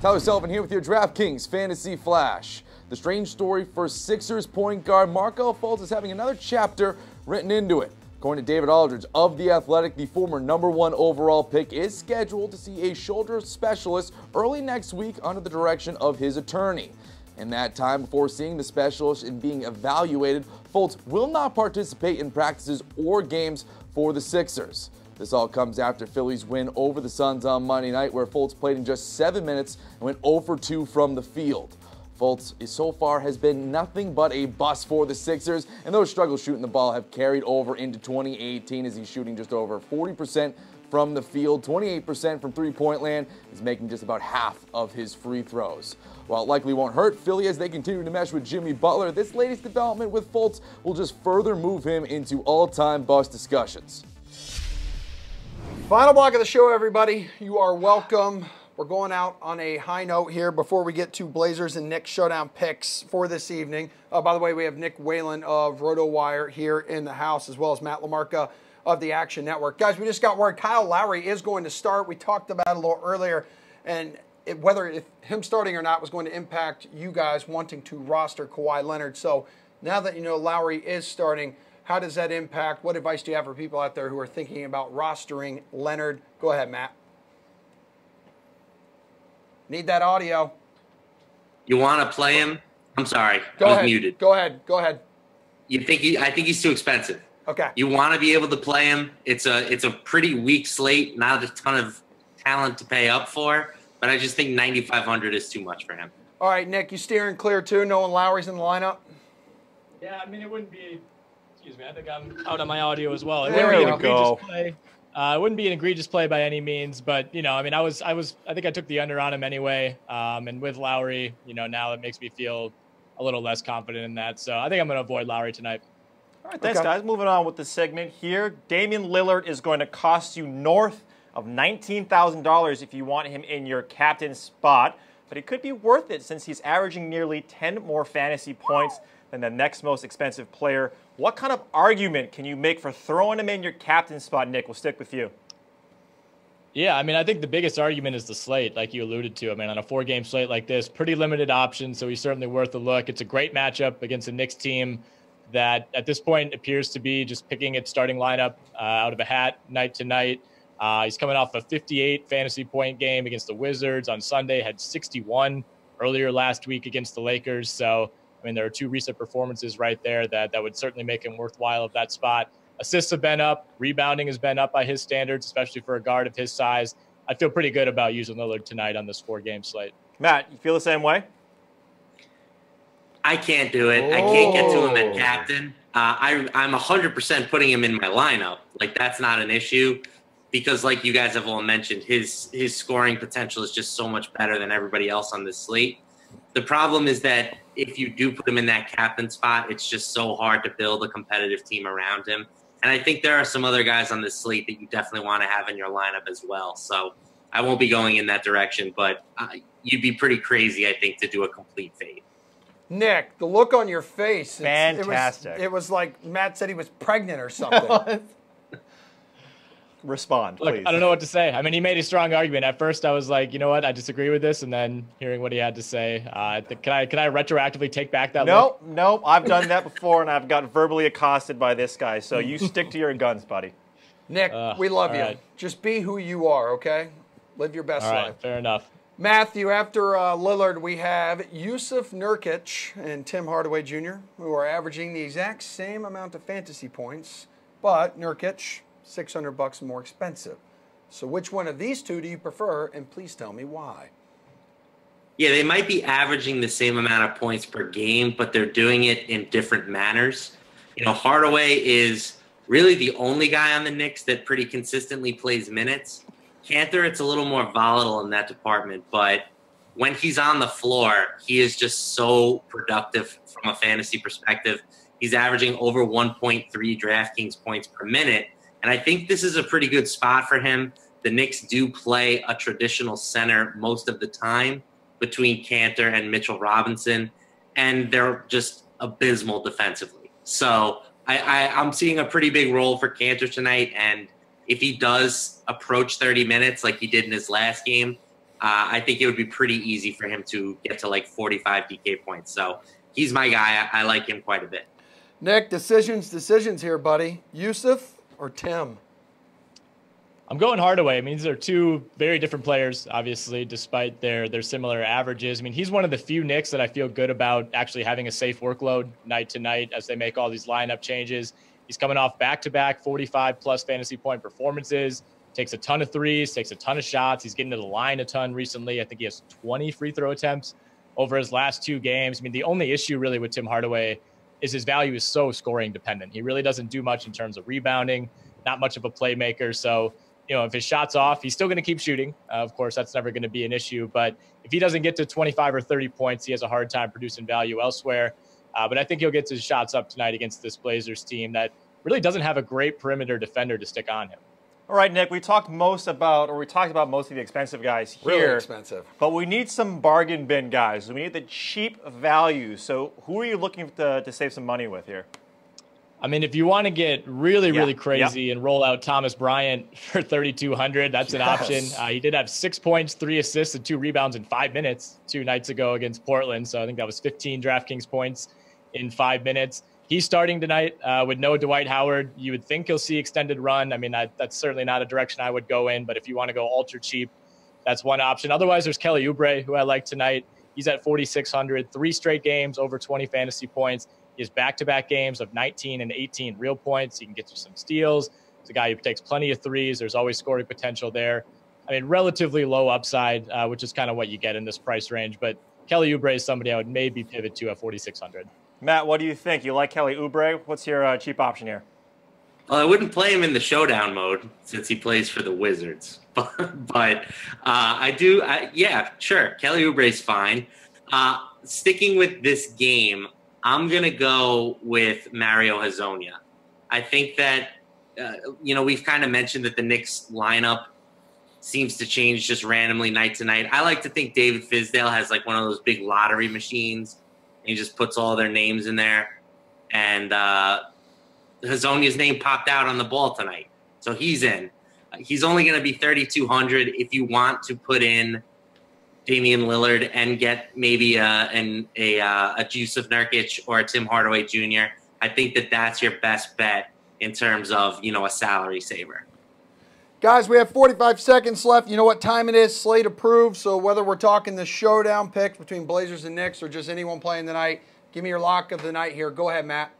Tyler Sullivan here with your DraftKings Fantasy Flash. The strange story for Sixers point guard Markelle Fultz is having another chapter written into it. According to David Aldridge of The Athletic, the former #1 overall pick is scheduled to see a shoulder specialist early next week under the direction of his attorney. In that time, before seeing the specialist and being evaluated, Fultz will not participate in practices or games for the Sixers. This all comes after Philly's win over the Suns on Monday night, where Fultz played in just 7 minutes and went 0 for 2 from the field. Fultz so far has been nothing but a bust for the Sixers, and those struggles shooting the ball have carried over into 2018 as he's shooting just over 40% from the field, 28% from three-point land. He's making just about half of his free throws. While it likely won't hurt Philly as they continue to mesh with Jimmy Butler, this latest development with Fultz will just further move him into all-time bust discussions. Final block of the show, everybody. You are welcome. We're going out on a high note here before we get to Blazers and Nick Showdown picks for this evening. By the way, we have Nick Whalen of RotoWire here in the house, as well as Matt LaMarca of the Action Network. Guys, we just got word Kyle Lowry is going to start. We talked about it a little earlier, and whether him starting or not was going to impact you guys wanting to roster Kawhi Leonard. So now that you know Lowry is starting, how does that impact? What advice do you have for people out there who are thinking about rostering Leonard? Go ahead, Matt. Need that audio. You want to play him? I'm sorry. Go I was ahead. muted. Go ahead. I think he's too expensive. Okay. You want to be able to play him. It's a pretty weak slate, not a ton of talent to pay up for, but I just think 9,500 is too much for him. All right, Nick, you steering clear too, knowing Lowry's in the lineup? Yeah, I mean, it wouldn't be, excuse me, I think I'm out on my audio as well. It There wouldn't be we an egregious play. It wouldn't be an egregious play by any means, but, you know, I mean, I think I took the under on him anyway. And with Lowry, you know, now it makes me feel a little less confident in that. So I think I'm going to avoid Lowry tonight. All right, thanks, guys. Moving on with the segment here. Damian Lillard is going to cost you north of $19,000 if you want him in your captain spot. But it could be worth it since he's averaging nearly 10 more fantasy points than the next most expensive player. What kind of argument can you make for throwing him in your captain spot, Nick? We'll stick with you. Yeah, I mean, I think the biggest argument is the slate, like you alluded to. I mean, on a 4-game slate like this, pretty limited options, so he's certainly worth a look. It's a great matchup against a Knicks team that at this point appears to be just picking its starting lineup out of a hat night to night. He's coming off a 58 fantasy point game against the Wizards on Sunday, had 61 earlier last week against the Lakers. So, I mean, there are 2 recent performances right there that would certainly make him worthwhile of that spot. Assists have been up. Rebounding has been up by his standards, especially for a guard of his size. I feel pretty good about using Lillard tonight on this 4-game slate. Matt, you feel the same way? I can't do it. I can't get to him at captain. I'm 100% putting him in my lineup. Like, that's not an issue because, like you guys have all mentioned, his scoring potential is just so much better than everybody else on this slate. The problem is that if you do put him in that captain spot, it's just so hard to build a competitive team around him. And I think there are some other guys on this slate that you definitely want to have in your lineup as well. So I won't be going in that direction, but you'd be pretty crazy, I think, to do a complete fade. Nick, the look on your face. Fantastic. It was like Matt said he was pregnant or something. Respond, please. Look, I don't know what to say. I mean, he made a strong argument. At first, I was like, you know what, I disagree with this. And then hearing what he had to say, can I retroactively take back that look? Nope. I've done that before, and I've got verbally accosted by this guy. So you stick to your guns, buddy. Nick, we love you. Right. Just be who you are, okay? Live your best All right, life. fair enough. Matthew, after Lillard, we have Yusuf Nurkic and Tim Hardaway Jr., who are averaging the exact same amount of fantasy points, but Nurkic, $600 more expensive. So which one of these two do you prefer, and please tell me why? Yeah, they might be averaging the same amount of points per game, but they're doing it in different manners. You know, Hardaway is really the only guy on the Knicks that pretty consistently plays minutes. Cantor, it's a little more volatile in that department, but when he's on the floor, he is just so productive from a fantasy perspective. He's averaging over 1.3 DraftKings points per minute, and I think this is a pretty good spot for him. The Knicks do play a traditional center most of the time between Cantor and Mitchell Robinson, and they're just abysmal defensively. So I'm seeing a pretty big role for Cantor tonight, and if he does approach 30 minutes like he did in his last game, I think it would be pretty easy for him to get to like 45 DK points. So he's my guy. I like him quite a bit. Nick, decisions here, buddy. Yusuf or Tim? I'm going Hardaway. I mean, these are 2 very different players, obviously, despite their similar averages. I mean, he's one of the few Knicks that I feel good about actually having a safe workload night to night as they make all these lineup changes. He's coming off back-to-back 45-plus fantasy point performances, takes a ton of threes, takes a ton of shots. He's getting to the line a ton recently. I think he has 20 free throw attempts over his last 2 games. I mean, the only issue really with Tim Hardaway is his value is so scoring dependent. He really doesn't do much in terms of rebounding, not much of a playmaker. So, you know, if his shot's off, he's still going to keep shooting. Of course, that's never going to be an issue. But if he doesn't get to 25 or 30 points, he has a hard time producing value elsewhere. But I think he'll get his shots up tonight against this Blazers team that really doesn't have a great perimeter defender to stick on him. All right, Nick, we talked about most of the expensive guys here. Really expensive. But we need some bargain bin guys. We need the cheap value. So who are you looking to save some money with here? I mean, if you want to get really crazy and roll out Thomas Bryant for 3,200, that's an option. He did have 6 points, 3 assists, and 2 rebounds in 5 minutes 2 nights ago against Portland. So I think that was 15 DraftKings points in 5 minutes. He's starting tonight with no Dwight Howard. You would think he'll see extended run. I mean, that's certainly not a direction I would go in. But if you want to go ultra cheap, that's one option. Otherwise, there's Kelly Oubre, who I like tonight. He's at 4,600, 3 straight games, over 20 fantasy points. He has back-to-back games of 19 and 18 real points. He can get you some steals. He's a guy who takes plenty of threes. There's always scoring potential there. I mean, relatively low upside, which is kind of what you get in this price range. But Kelly Oubre is somebody I would maybe pivot to at 4,600. Matt, what do you think? You like Kelly Oubre? What's your cheap option here? Well, I wouldn't play him in the showdown mode since he plays for the Wizards. But I do, yeah, sure. Kelly Oubre's fine. Sticking with this game, I'm going to go with Mario Hezonja. I think that, we've kind of mentioned that the Knicks lineup seems to change just randomly night to night. I like to think David Fizdale has like one of those big lottery machines he just puts all their names in there. And Hazonia's name popped out on the ball tonight, so he's in. He's only going to be 3,200 if you want to put in Damian Lillard and get maybe a Jusuf Nurkic or a Tim Hardaway Jr. I think that's your best bet in terms of, a salary saver. Guys, we have 45 seconds left. You know what time it is? Slate approved. So whether we're talking the showdown picks between Blazers and Knicks or just anyone playing tonight, give me your lock of the night here. Go ahead, Matt.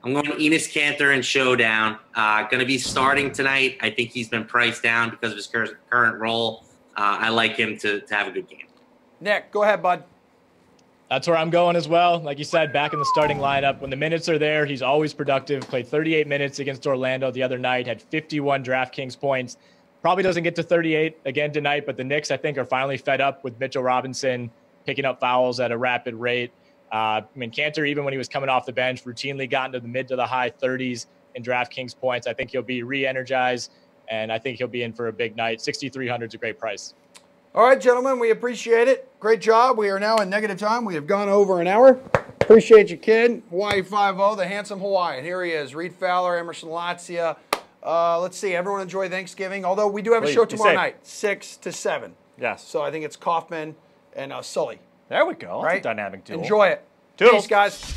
I'm going Enes Kanter in Showdown. Going to be starting tonight. I think he's been priced down because of his current role. I like him to have a good game. Nick, go ahead, bud. That's where I'm going as well. Like you said, back in the starting lineup. When the minutes are there, he's always productive. Played 38 minutes against Orlando the other night, had 51 DraftKings points. Probably doesn't get to 38 again tonight, but the Knicks, I think, are finally fed up with Mitchell Robinson picking up fouls at a rapid rate. Kanter, even when he was coming off the bench, routinely got into the mid to the high 30s in DraftKings points. I think he'll be re-energized, and I think he'll be in for a big night. 6,300 is a great price. All right, gentlemen, we appreciate it. Great job. We are now in negative time. We have gone over an hour. Appreciate you, kid. Hawaii 5-0, the handsome Hawaiian. Here he is, Reid Fowler, Emerson Lotzia. Let's see. Everyone enjoy Thanksgiving. Although we do have a show tomorrow night, 6 to 7. Yes. So I think it's Kaufman and Sully. There we go. That's right? a dynamic duel. Enjoy it. Toodles. Peace, guys.